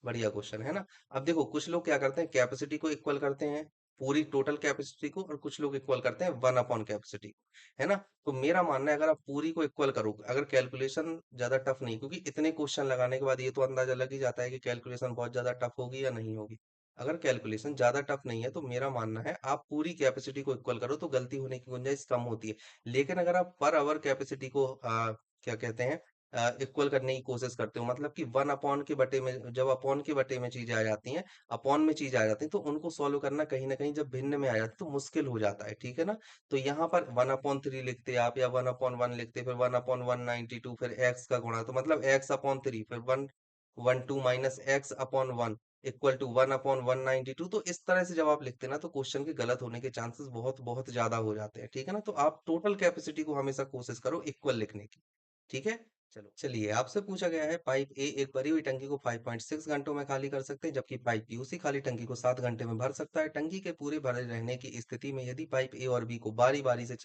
बढ़िया क्वेश्चन है ना। अब देखो कुछ लोग क्या करते हैं, कैपेसिटी को इक्वल करते हैं पूरी टोटल कैपेसिटी को, और कुछ लोग इक्वल करते हैं 1/कैपेसिटी को, है ना। तो मेरा मानना है अगर आप पूरी को इक्वल करोगे, अगर कैलकुलेशन ज्यादा टफ नहीं, क्योंकि इतने क्वेश्चन लगाने के बाद ये तो अंदाजा लग ही जाता है कि कैलकुलेशन बहुत ज्यादा टफ होगी या नहीं होगी। अगर कैलकुलेशन ज्यादा टफ नहीं है तो मेरा मानना है आप पूरी कैपेसिटी को इक्वल करो तो गलती होने की गुंजाइश कम होती है। लेकिन अगर आप पर आवर कैपेसिटी को क्या कहते हैं, इक्वल करने की कोशिश करते हो, मतलब कि 1 के बटे में, जब अपॉन के बटे में चीजें आ जाती हैं, अपॉन में चीज आ जाती है, तो उनको सॉल्व करना कहीं ना कहीं जब भिन्न में आ जाती है तो मुश्किल हो जाता है। ठीक है ना। तो यहाँ पर 1/3 लिखते आप, या 1/1 लिखते, फिर 1/192, फिर एक्स का गुणा, तो मतलब x/3, फिर 112 माइनस x/1 इक्वल टू 1/192। तो इस तरह से जब आप लिखते हैं ना तो क्वेश्चन के गलत होने के चांसेस बहुत बहुत ज्यादा हो जाते हैं। ठीक है ना। तो आप टोटल कैपेसिटी को हमेशा कोशिश करो इक्वल लिखने की। ठीक है। चलो चलिए, आपसे पूछा गया है पाइप ए एक भरी हुई टंकी को 5.6 घंटों में खाली कर सकते हैं, जबकि पाइप बी उसी खाली टंकी को 7 घंटे में भर सकता है। टंकी के पूरे भरे रहने की स्थिति में यदि पाइप ए और बी को बारी बारी से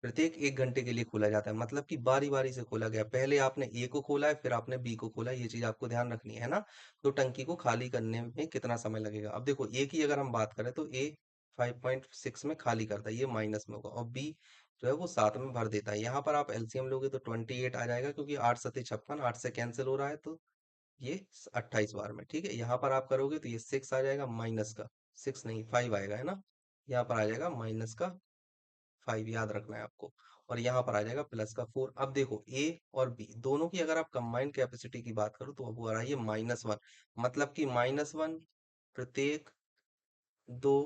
प्रत्येक 1 घंटे के लिए खोला जाता है, मतलब कि बारी बारी से खोला गया, पहले आपने ए को खोला है फिर आपने बी को खोला है, ये चीज आपको ध्यान रखनी है ना। तो टंकी को खाली करने में कितना समय लगेगा। अब देखो ए की अगर हम बात करें तो ए 5.6 में खाली करता है, ये माइनस में होगा, और बी जो है वो 7 में भर देता है। यहाँ पर आप एलसीएम लोगे तो 28 आ जाएगा, क्योंकि 8×7 = 56, 8 से कैंसिल हो रहा है तो ये 28 बार में। ठीक है। यहाँ पर आप करोगे तो ये 6 आ जाएगा माइनस का, 6 नहीं 5 आएगा, है ना। यहाँ पर आ जाएगा माइनस का 5, याद रखना है आपको। और यहाँ पर आ जाएगा प्लस का 4। अब देखो ए और बी दोनों की अगर आप कंबाइंड कैपेसिटी की बात करो तो अब वो आ रहा है ये -1, मतलब कि -1 प्रत्येक 2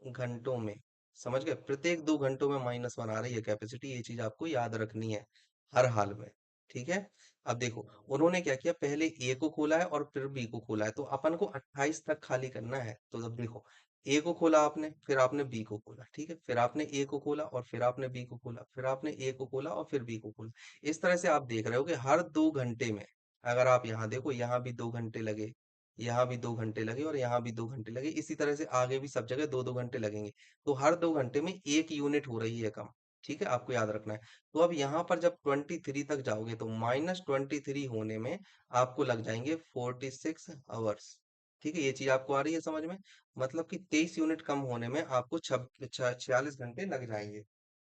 घंटों में। समझ गए, प्रत्येक 2 घंटों में -1 आ रही है कैपेसिटी, ये चीज आपको याद रखनी है हर हाल में। ठीक है। अब देखो उन्होंने क्या किया, पहले ए को खोला है और फिर बी को खोला है, तो अपन को 28 तक खाली करना है। तो जब देखो ए को खोला आपने, फिर आपने बी को खोला, ठीक है, फिर आपने ए को खोला और फिर आपने बी को खोला, फिर आपने ए को खोला और फिर बी को खोला। इस तरह से आप देख रहे हो कि हर 2 घंटे में, अगर आप यहाँ देखो, यहाँ भी 2 घंटे लगे, यहाँ भी 2 घंटे लगे, और यहाँ भी 2 घंटे लगे, इसी तरह से आगे भी सब जगह 2-2 घंटे लगेंगे। तो हर 2 घंटे में 1 यूनिट हो रही है कम। ठीक है, आपको याद रखना है। तो अब यहाँ पर जब 23 तक जाओगे तो -23 होने में आपको लग जाएंगे 46 आवर्स। ठीक है, ये चीज आपको आ रही है समझ में, मतलब कि 23 यूनिट कम होने में आपको 46 घंटे लग जाएंगे।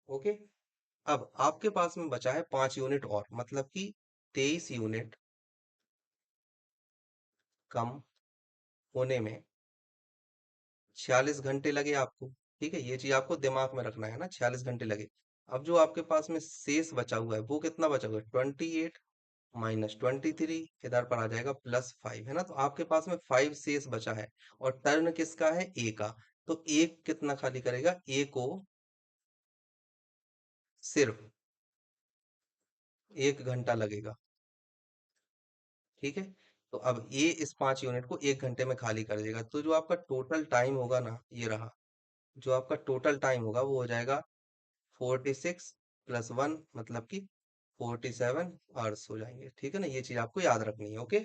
ओके। अब आपके पास में बचा है 5 यूनिट और, मतलब कि 23 यूनिट कम होने में 46 घंटे लगे आपको। ठीक है, ये चीज आपको दिमाग में रखना है ना, 46 घंटे लगे। अब जो आपके पास में शेष बचा हुआ है वो कितना बचा हुआ है, 28 माइनस 23, इधर पर आ जाएगा +5, है ना। तो आपके पास में 5 शेष बचा है, और टर्न किसका है, ए का। तो ए कितना खाली करेगा, ए को सिर्फ 1 घंटा लगेगा। ठीक है, तो अब ये इस 5 यूनिट को 1 घंटे में खाली कर देगा, तो जो आपका टोटल टाइम होगा ना, ये रहा, जो आपका टोटल टाइम होगा वो हो जाएगा 46 + 1, मतलब कि 47 आवर्स हो जाएंगे। ठीक है ना, ये चीज आपको याद रखनी है। ओके,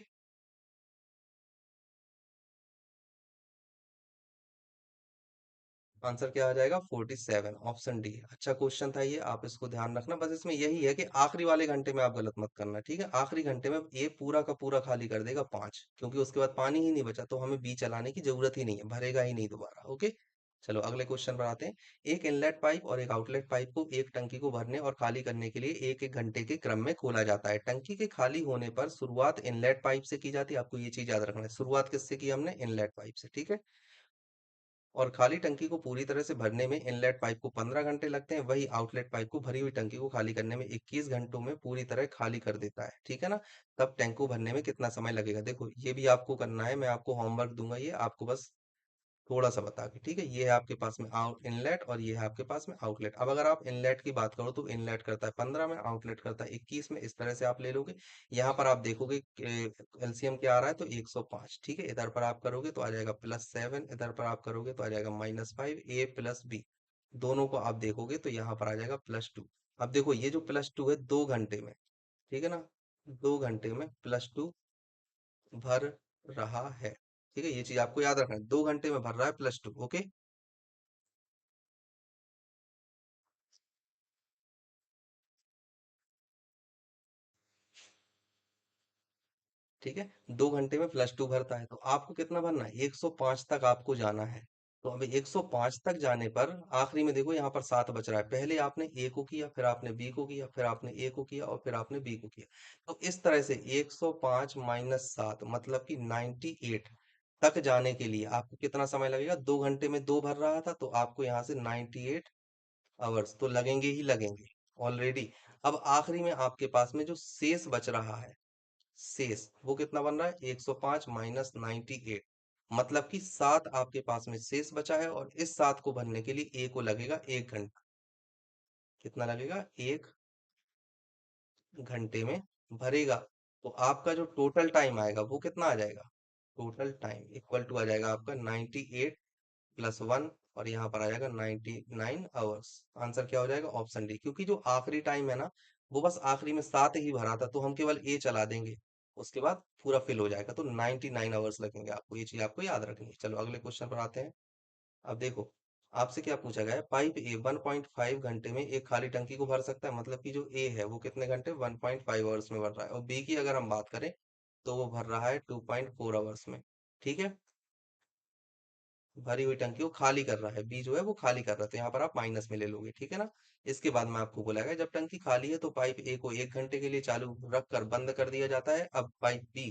आंसर क्या आ जाएगा? 47, ऑप्शन डी। अच्छा क्वेश्चन था ये, आप इसको ध्यान रखना। बस इसमें यही है कि आखिरी वाले घंटे में आप गलत मत करना, ठीक है? आखिरी घंटे में ये पूरा का पूरा खाली कर देगा 5, क्योंकि उसके बाद पानी ही नहीं बचा, तो हमें बी चलाने की जरूरत ही नहीं है, भरेगा ही नहीं दोबारा। ओके, चलो अगले क्वेश्चन पर आते हैं। एक इनलेट पाइप और एक आउटलेट पाइप को एक टंकी को भरने और खाली करने के लिए एक एक घंटे के क्रम में खोला जाता है। टंकी के खाली होने पर शुरुआत इनलेट पाइप से की जाती है। आपको ये चीज याद रखना है, शुरुआत किससे की हमने? इनलेट पाइप से, ठीक है? और खाली टंकी को पूरी तरह से भरने में इनलेट पाइप को 15 घंटे लगते हैं, वही आउटलेट पाइप को भरी हुई टंकी को खाली करने में 21 घंटों में पूरी तरह खाली कर देता है। ठीक है ना? तब टैंक को भरने में कितना समय लगेगा? देखो ये भी आपको करना है, मैं आपको होमवर्क दूंगा, ये आपको बस थोड़ा सा बता के, ठीक है? ये है आपके पास में आउट इनलेट और ये है आपके पास में आउटलेट। अब अगर आप इनलेट की बात करो तो इनलेट करता है 15 में, आउटलेट करता है 21 में, इस तरह से आप ले लोगे। यहाँ पर आप देखोगे एलसीएम क्या आ रहा है, तो 105। ठीक है, इधर पर आप करोगे तो आ जाएगा +7, इधर पर आप करोगे तो आ जाएगा -5, ए प्लस बी, दोनों को आप देखोगे तो यहाँ पर आ जाएगा +2। अब देखो ये जो +2 है 2 घंटे में, ठीक है ना, 2 घंटे में +2 भर रहा है। ठीक है, ये चीज आपको याद रखना है, 2 घंटे में भर रहा है +2। ओके, ठीक है, 2 घंटे में +2 भरता है, तो आपको कितना भरना है? 105 तक आपको जाना है। तो अभी 105 तक जाने पर आखिरी में देखो यहाँ पर 7 बच रहा है। पहले आपने ए को किया, फिर आपने बी को किया, फिर आपने ए को किया और फिर आपने बी को किया। तो इस तरह से 105 माइनस 7 मतलब कि 98 तक जाने के लिए आपको कितना समय लगेगा? 2 घंटे में 2 भर रहा था, तो आपको यहाँ से 98 आवर्स तो लगेंगे ही लगेंगे ऑलरेडी। अब आखिरी में आपके पास में जो शेष बच रहा है, शेष वो कितना बन रहा है? 105 माइनस 98, मतलब कि 7 आपके पास में शेष बचा है, और इस 7 को भरने के लिए ए को लगेगा 1 घंटा। कितना लगेगा? 1 घंटे में भरेगा। तो आपका जो टोटल टाइम आएगा वो कितना आ जाएगा? टोटल टाइम इक्वल टू आ जाएगा आपका 98 + 1, और यहाँ पर आ जाएगा 99 आवर्स। आंसर क्या हो जाएगा? Option D. क्योंकि जो आखिरी टाइम है ना, वो बस आखिरी में 7 ही भरा था, तो हम केवल ए चला देंगे, उसके बाद पूरा फिल हो जाएगा, तो 99 आवर्स लगेंगे आपको। ये चीज आपको याद रखनी है। चलो अगले क्वेश्चन पर आते हैं। अब देखो, आपसे क्या पूछा गया है? पाइप ए 1.5 घंटे में एक खाली टंकी को भर सकता है, मतलब कि जो ए है वो कितने घंटे? 1.5 आवर्स में भर रहा है। और बी की अगर हम बात करें तो वो भर रहा है 2.4 आवर्स में। ठीक है, भरी हुई टंकी को खाली कर रहा है, बी जो है वो खाली कर रहा है, तो यहाँ पर आप माइनस में ले लोगे। ठीक है ना? इसके बाद में आपको बोला गया जब टंकी खाली है तो पाइप ए को 1 घंटे के लिए चालू रखकर बंद कर दिया जाता है। अब पाइप बी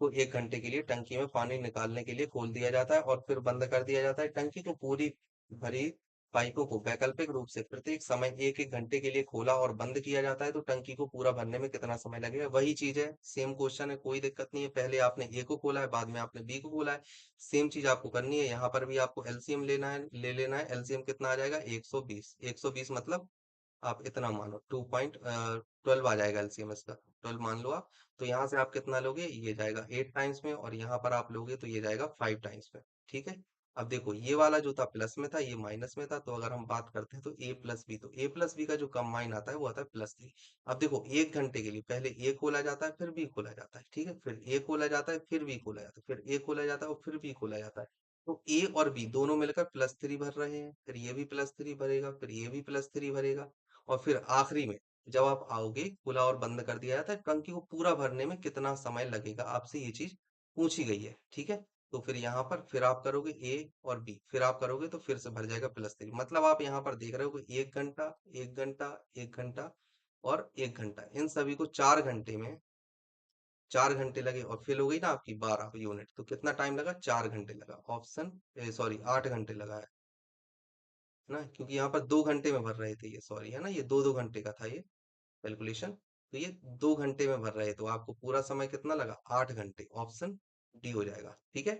को 1 घंटे के लिए टंकी में पानी निकालने के लिए खोल दिया जाता है और फिर बंद कर दिया जाता है। टंकी को पूरी भरी पाइपों को वैकल्पिक रूप से प्रत्येक समय एक एक घंटे के लिए खोला और बंद किया जाता है, तो टंकी को पूरा भरने में कितना समय लगेगा? वही चीज है, सेम क्वेश्चन है, कोई दिक्कत नहीं है। पहले आपने ए को खोला है, बाद में आपने बी को खोला है, सेम चीज आपको करनी है। यहाँ पर भी आपको एलसीएम लेना है, ले लेना है। एलसीएम कितना आ जाएगा? 120। 120 मतलब आप इतना मानो 2.12 आ जाएगा एलसीएम इसका, 12 मान लो आप। तो यहाँ से आप कितना लोगे? ये जाएगा 8 टाइम्स में, और यहाँ पर आप लोगे तो ये जाएगा 5 टाइम्स में। ठीक है, अब देखो ये वाला जो था प्लस में था, ये माइनस में था, तो अगर हम बात करते हैं तो ए प्लस बी, तो ए प्लस बी का जो कंबाइन आता है वो आता है +3। अब देखो 1 घंटे के लिए पहले ए खोला जाता है, फिर बी खोला जाता है, ठीक है, फिर ए खोला जाता है, फिर बी खोला जाता है, फिर ए खोला जाता है और फिर बी खोला जाता है। तो ए और बी दोनों मिलकर +3 भर रहे हैं, फिर ये भी +3 भरेगा, फिर ये भी +3 भरेगा, और फिर आखिरी में जब आप आओगे, खुला और बंद कर दिया जाता है, टंकी को पूरा भरने में कितना समय लगेगा, आपसे ये चीज पूछी गई है। ठीक है, तो फिर यहाँ पर फिर आप करोगे ए और बी, फिर आप करोगे तो फिर से भर जाएगा +3। मतलब आप यहाँ पर देख रहे हो कि 1 घंटा, 1 घंटा, 1 घंटा और 1 घंटा, इन सभी को 4 घंटे में, 4 घंटे लगे, और फिल हो गई ना आपकी 12 यूनिट, तो कितना टाइम लगा? 4 घंटे लगा। ऑप्शन, सॉरी, 8 घंटे लगा है ना, क्योंकि यहाँ पर 2 घंटे में भर रहे थे ये, सॉरी, है ना, ये दो दो घंटे का था ये कैलकुलेशन। तो ये 2 घंटे में भर रहे, तो आपको पूरा समय कितना लगा? 8 घंटे। ऑप्शन डी हो जाएगा। ठीक है,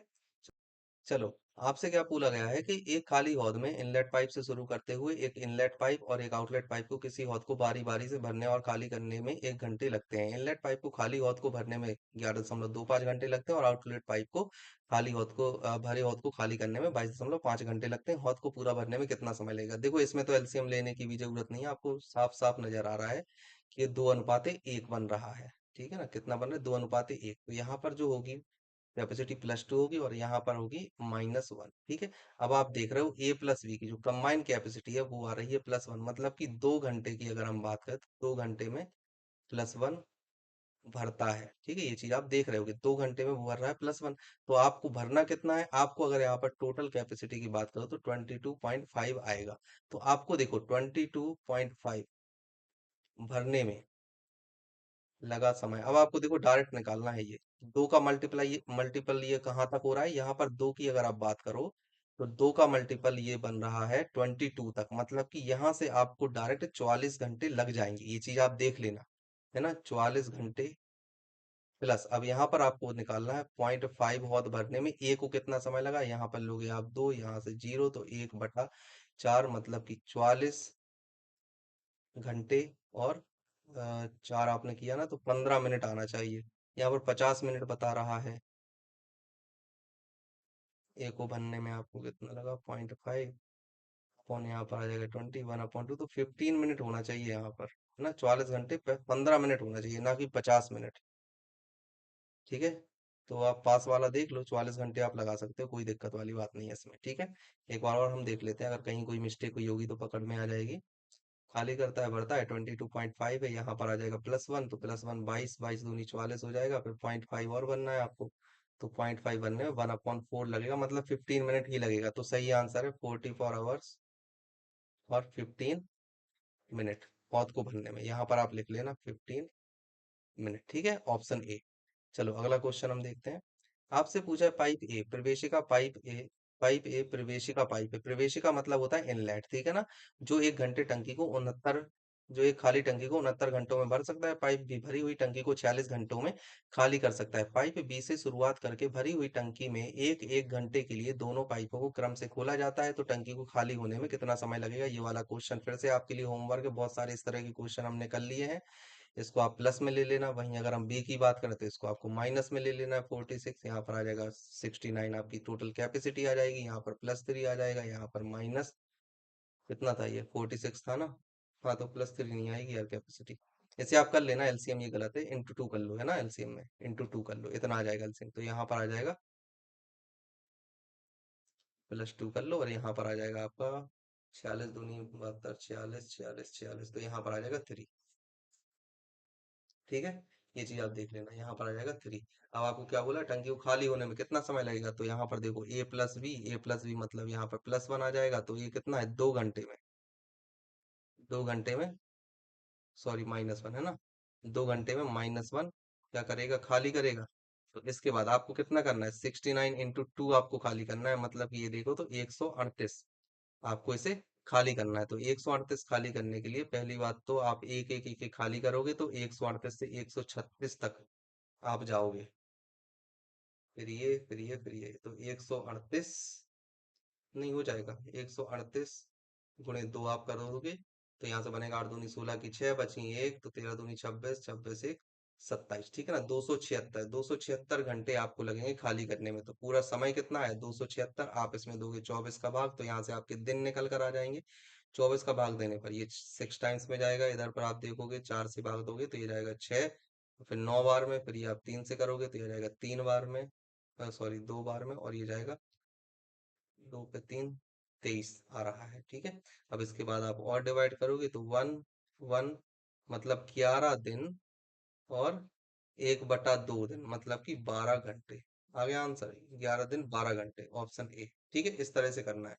चलो, आपसे क्या पूछा गया है कि एक खाली हौद में इनलेट पाइप से शुरू करते हुए एक इनलेट पाइप और एक आउटलेट पाइप को किसी हौद को बारी बारी से भरने और खाली करने में 1 घंटे लगते हैं। इनलेट पाइप को खाली हौद को भरने में 11.25 घंटे लगते हैं और आउटलेट पाइप को खाली हौद को भरे हौद को खाली करने में 22.5 घंटे लगते हैं। हौद को पूरा भरने में कितना समय लगेगा? देखो, इसमें तो एलसीएम लेने की भी जरूरत नहीं है, आपको साफ साफ नजर आ रहा है कि ये 2:1 बन रहा है। ठीक है ना, कितना बन रहा है? 2:1। तो यहाँ पर जो होगी कैपेसिटी +2 होगी और यहाँ पर होगी -1। ठीक है। अब आप देख रहे हो ए प्लस बी की जो कंबाइंड कैपेसिटी है वो आ रही है +1, मतलब कि 2 घंटे की अगर हम बात करें तो 2 घंटे में +1 भरता है। ठीक है, ये चीज आप देख रहे हो कि 2 घंटे में वो भर रहा है +1। तो आपको भरना कितना है? आपको अगर यहाँ पर टोटल कैपेसिटी की बात करो तो 22.5 आएगा। तो आपको देखो 22.5 भरने में लगा समय। अब आपको देखो डायरेक्ट निकालना है ये दो का मल्टीपल ये कहाँ तक हो रहा है? यहाँ पर दो की अगर आप बात करो तो दो का मल्टीपल ये बन रहा है 22 तक, मतलब कि यहाँ से आपको डायरेक्ट 44 घंटे लग जाएंगे। ये चीज आप देख लेना, है ना, 44 घंटे प्लस। अब यहाँ पर आपको निकालना है 0.5 हौद भरने में ए को कितना समय लगा। यहाँ पर लोगे आप दो, यहाँ से जीरो, तो 1/4, मतलब कि 44 घंटे। और 4 आपने किया ना तो 15 मिनट आना चाहिए। यहाँ पर 50 मिनट बता रहा है। ए को बनने में आपको कितना लगा? 0.5 अपॉन यहाँ पर आ जाएगा 21/2, तो 15 मिनट होना चाहिए यहाँ पर, है ना। 44 घंटे पे 15 मिनट होना चाहिए, ना कि 50 मिनट। ठीक है। तो आप पास वाला देख लो, 44 घंटे आप लगा सकते हो, कोई दिक्कत वाली बात नहीं है इसमें। ठीक है। एक बार और हम देख लेते हैं, अगर कहीं कोई मिस्टेक हुई होगी तो पकड़ में आ जाएगी। खाली करता है भरता है 22.5 है, यहाँ पर आ जाएगा +1, तो +1 22, 22 दूनी 44 हो जाएगा। फिर 0.5 और बनना है आपको, तो 0.5 बनने में 1/4 लगेगा, मतलब 15 मिनट ही लगेगा। तो सही आंसर है 44 आवर्स और 15 मिनट पौध को भरने में। यहाँ पर आप लिख लेना 15 मिनट। ठीक है, ऑप्शन ए। चलो अगला क्वेश्चन हम देखते हैं। आपसे पूछा है पाइप ए प्रवेशिका पाइप है। प्रवेशिका मतलब होता है इनलेट, ठीक है ना। जो एक घंटे टंकी को 69 जो एक खाली टंकी को 69 घंटों में भर सकता है। पाइप बी भरी हुई टंकी को 46 घंटों में खाली कर सकता है। पाइप बी से शुरुआत करके भरी हुई टंकी में एक एक घंटे के लिए दोनों पाइपों को क्रम से खोला जाता है, तो टंकी को खाली होने में कितना समय लगेगा? ये वाला क्वेश्चन फिर से आपके लिए होमवर्क है। बहुत सारे इस तरह के क्वेश्चन हमने कर लिए हैं, इसको आप प्लस में ले लेना। वहीं अगर हम बी की बात करें तो इसको आपको माइनस में ले लेना है। 46 यहाँ पर आ जाएगा 69, आपकी टोटल कैपेसिटी आ जाएगी। यहाँ पर +3 आ जाएगा, यहाँ पर माइनस कितना था? ये 46 था ना। हाँ, तो +3 नहीं आएगी यार कैपेसिटी। इसे आप कर लेना एलसीएम, ये गलत है, इंटू टू कर लो, है ना। एलसीएम में इंटू टू कर लो, इतना आ जाएगा एलसीएम। तो यहाँ पर आ जाएगा +2 कर लो, और यहाँ पर आ जाएगा आपका 46 दूनी 72, 46 46 46, तो यहाँ पर आ जाएगा 3। ठीक है, ये चीज आप देख लेना, यहाँ पर आ जाएगा 3। अब आपको क्या बोला? टंकी को खाली होने में कितना समय लगेगा? तो यहाँ पर देखो ए प्लस बी मतलब यहाँ पर +1 आ जाएगा, तो ये कितना है? 2 घंटे में। 2 घंटे में, सॉरी -1 है ना। 2 घंटे में -1 क्या करेगा? खाली करेगा। तो इसके बाद आपको कितना करना है? 69 × 2 आपको खाली करना है, मतलब कि ये देखो तो 138 आपको इसे खाली करना है। तो 138 खाली करने के लिए पहली बात तो आप एक एक एक एक खाली करोगे, तो 138 से 136 तक आप जाओगे। फिर ये तो 138 नहीं हो जाएगा। 138 × 2 आप करोगे तो यहाँ से बनेगा 8 दूनी 16 की 6 बची एक, तो 13 दूनी 26, 26 एक 27। ठीक है ना। 276 घंटे आपको लगेंगे खाली करने में। तो पूरा समय कितना है? 276। आप इसमें दोगे 24 का भाग, तो यहाँ से आपके दिन निकल कर आ जाएंगे। 24 का भाग देने पर ये 6 टाइम्स में जाएगा। इधर पर आप देखोगे 4 से भाग दोगे तो ये जाएगा 6। फिर 9 बार में, फिर ये आप 3 से करोगे तो ये जाएगा 3 बार में, सॉरी 2 बार में, और ये जाएगा 2 पे 3, 23 आ रहा है। ठीक है। अब इसके बाद आप और डिवाइड करोगे तो 1 1, मतलब 11 दिन और 1/2 दिन, मतलब कि 12 घंटे। आ गया आंसर, 11 दिन 12 घंटे, ऑप्शन ए। ठीक है, इस तरह से करना है।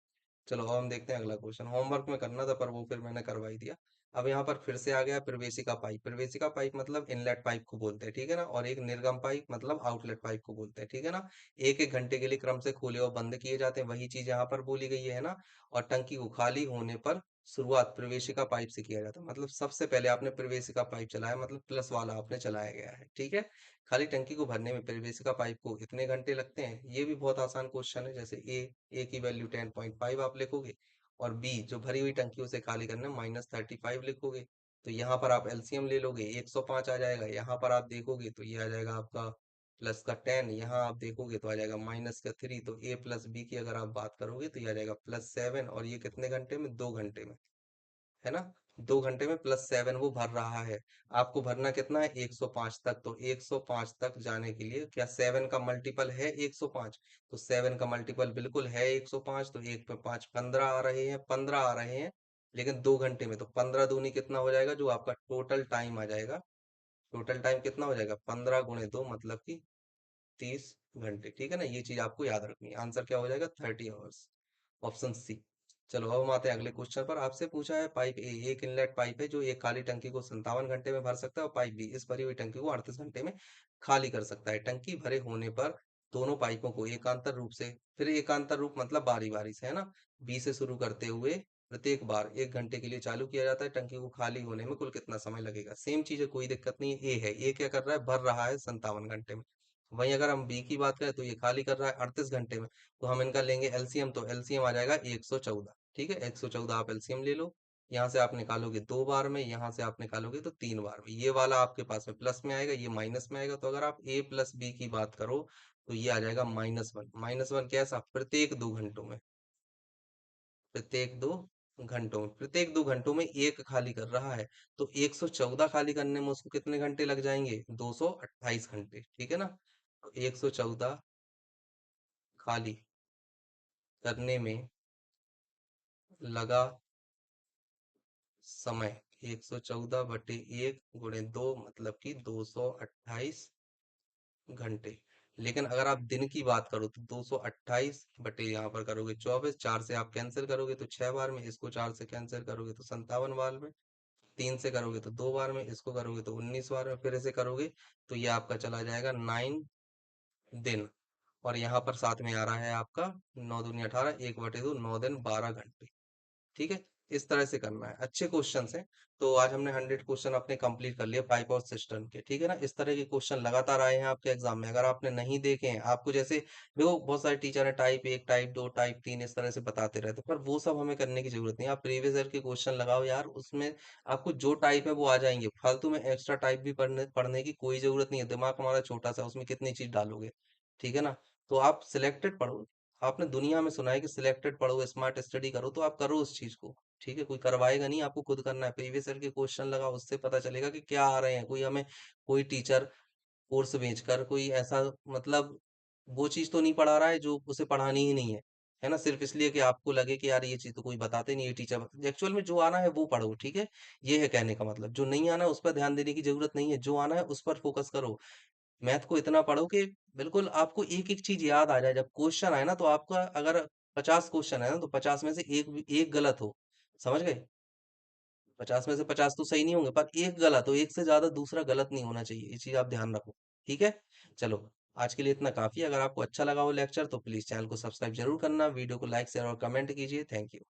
चलो अब हम देखते हैं अगला क्वेश्चन। होमवर्क में करना था पर वो फिर मैंने करवा ही दिया। अब यहाँ पर फिर से आ गया प्रवेशिका पाइप। प्रवेशिका पाइप मतलब इनलेट पाइप को बोलते हैं, ठीक है ना। और एक निर्गम पाइप मतलब आउटलेट पाइप को बोलते हैं, ठीक है ना। एक एक घंटे के लिए क्रम से खोले और बंद किए जाते हैं, वही चीज यहाँ पर बोली गई है ना। और टंकी को खाली होने पर शुरुआत प्रवेशिका पाइप से किया जाता है, मतलब सबसे पहले आपने प्रवेशिका पाइप चलाया, मतलब प्लस वाला आपने चलाया गया है, ठीक है। खाली टंकी को भरने में प्रवेशिका पाइप को इतने घंटे लगते हैं, ये भी बहुत आसान क्वेश्चन है। जैसे ए की वैल्यू 10.5 आप लिखोगे, और बी जो भरी हुई टंकी उसे खाली करने में -35 लिखोगे। तो यहाँ पर आप एलसीएम ले लोगे, 105 आ जाएगा। यहाँ पर आप देखोगे तो ये आ जाएगा आपका प्लस का 10, यहाँ आप देखोगे तो आ जाएगा माइनस का 3। तो ए प्लस बी की अगर आप बात करोगे तो ये आ जाएगा +7, और ये कितने घंटे में? 2 घंटे में, है ना। 2 घंटे में +7 वो भर रहा है। आपको भरना कितना है? 105 तक। तो 105 तक जाने के लिए क्या 7 का मल्टीपल है 105? तो 7 का मल्टीपल बिल्कुल है 105। तो 1 पे 5 15 आ रहे हैं, 15 आ रहे हैं, लेकिन 2 घंटे में। तो 15 दूनी कितना हो जाएगा? जो आपका टोटल टाइम आ जाएगा, टोटल टाइम कितना हो जाएगा? 15 × 2 मतलब कि 30 घंटे, ठीक है ना। ये चीज आपको याद रखनी है। आंसर क्या हो जाएगा? 30 आवर्स, ऑप्शन सी। चलो अब हम आते हैं अगले क्वेश्चन पर। आपसे पूछा है पाइप ए एक इनलेट पाइप है जो एक खाली टंकी को 57 घंटे में भर सकता है, और पाइप बी इस भरी हुई टंकी को 38 घंटे में खाली कर सकता है। टंकी भरे होने पर दोनों पाइपों को एकांतर रूप से, फिर एकांतर रूप मतलब बारी बारी से, है ना, बी से शुरू करते हुए प्रत्येक बार 1 घंटे के लिए चालू किया जाता है। टंकी को खाली होने में कुल कितना समय लगेगा? सेम चीज है, कोई दिक्कत नहीं है। ए है, ए क्या कर रहा है? भर रहा है 57 घंटे में। वहीं अगर हम बी की बात करें तो ये खाली कर रहा है 38 घंटे में। तो हम इनका लेंगे एलसीएम, तो एलसीएम आ जाएगा 114, ठीक है। 114 आप एलसीएम ले लो। यहाँ से आप निकालोगे 2 बार में, यहाँ से आप निकालोगे तो 3 बार में। ये वाला आपके पास में प्लस में आएगा, ये माइनस में आएगा। तो अगर आप ए प्लस बी की बात करो तो ये आ जाएगा -1। -1 कैसा? प्रत्येक 2 घंटों में, प्रत्येक दो घंटों में, प्रत्येक 2 घंटों में एक खाली कर रहा है। तो 114 खाली करने में उसको कितने घंटे लग जाएंगे? 228 घंटे, ठीक है ना। तो 114 खाली करने में लगा समय 114/1 × 2 मतलब कि 228 घंटे। लेकिन अगर आप दिन की बात करो तो 228 बटे यहाँ पर करोगे 24, 4 से आप कैंसिल करोगे तो 6 बार में, इसको 4 से कैंसिल करोगे तो 57 बार में, 3 से करोगे तो 2 बार में, इसको करोगे तो 19 बार में, फिर ऐसे करोगे तो ये आपका चला जाएगा 9 दिन। और यहाँ पर साथ में आ रहा है आपका 9 दूनी 18, 1/2, 9 दिन 12 घंटे, ठीक है। इस तरह से करना है। अच्छे क्वेश्चन हैं। तो आज हमने 100 क्वेश्चन अपने कंप्लीट कर लिए पाइप और सिस्टम के, ठीक है ना। इस तरह के क्वेश्चन लगातार आए हैं आपके एग्जाम में। अगर आपने नहीं देखे हैं, आपको जैसे देखो बहुत सारे टीचर है टाइप 1 टाइप 2 टाइप 3 इस तरह से बताते रहते हैं, पर वो सब हमें करने की जरूरत नहीं है। आप प्रीवियस ईयर के क्वेश्चन लगाओ यार, उसमें आपको जो टाइप है वो आ जाएंगे। फालतू में एक्स्ट्रा टाइप भी पढ़ने पढ़ने की कोई जरूरत नहीं है। दिमाग हमारा छोटा सा, उसमें कितनी चीज डालोगे, ठीक है ना। तो आप सिलेक्टेड पढ़ो। आपने दुनिया में सुना है कि सिलेक्टेड पढ़ो, स्मार्ट स्टडी करो, तो आप करो उस चीज को, ठीक है। कोई करवाएगा नहीं, आपको खुद करना है। प्रीवियस ईयर के क्वेश्चन लगाओ, उससे पता चलेगा कि क्या आ रहे हैं। कोई हमें, कोई टीचर कोर्स बेचकर कोई ऐसा, मतलब वो चीज तो नहीं पढ़ा रहा है जो उसे पढ़ानी ही नहीं है ना, सिर्फ इसलिए कि आपको लगे कि यार ये चीज तो कोई बताते नहीं, ये टीचर। एक्चुअल में जो आना है वो पढ़ो, ठीक है। ये है कहने का मतलब। जो नहीं आना है उस पर ध्यान देने की जरूरत नहीं है, जो आना है उस पर फोकस करो। मैथ को इतना पढ़ो कि बिल्कुल आपको एक एक चीज याद आ जाए। जब क्वेश्चन आए ना तो आपका, अगर 50 क्वेश्चन है ना तो 50 में से एक गलत हो, समझ गए। 50 में से 50 तो सही नहीं होंगे, पर एक गलत हो, एक से ज्यादा दूसरा गलत नहीं होना चाहिए। ये चीज आप ध्यान रखो, ठीक है। चलो, आज के लिए इतना काफी है। अगर आपको अच्छा लगा हो लेक्चर तो प्लीज चैनल को सब्सक्राइब जरूर करना, वीडियो को लाइक शेयर और कमेंट कीजिए। Thank you.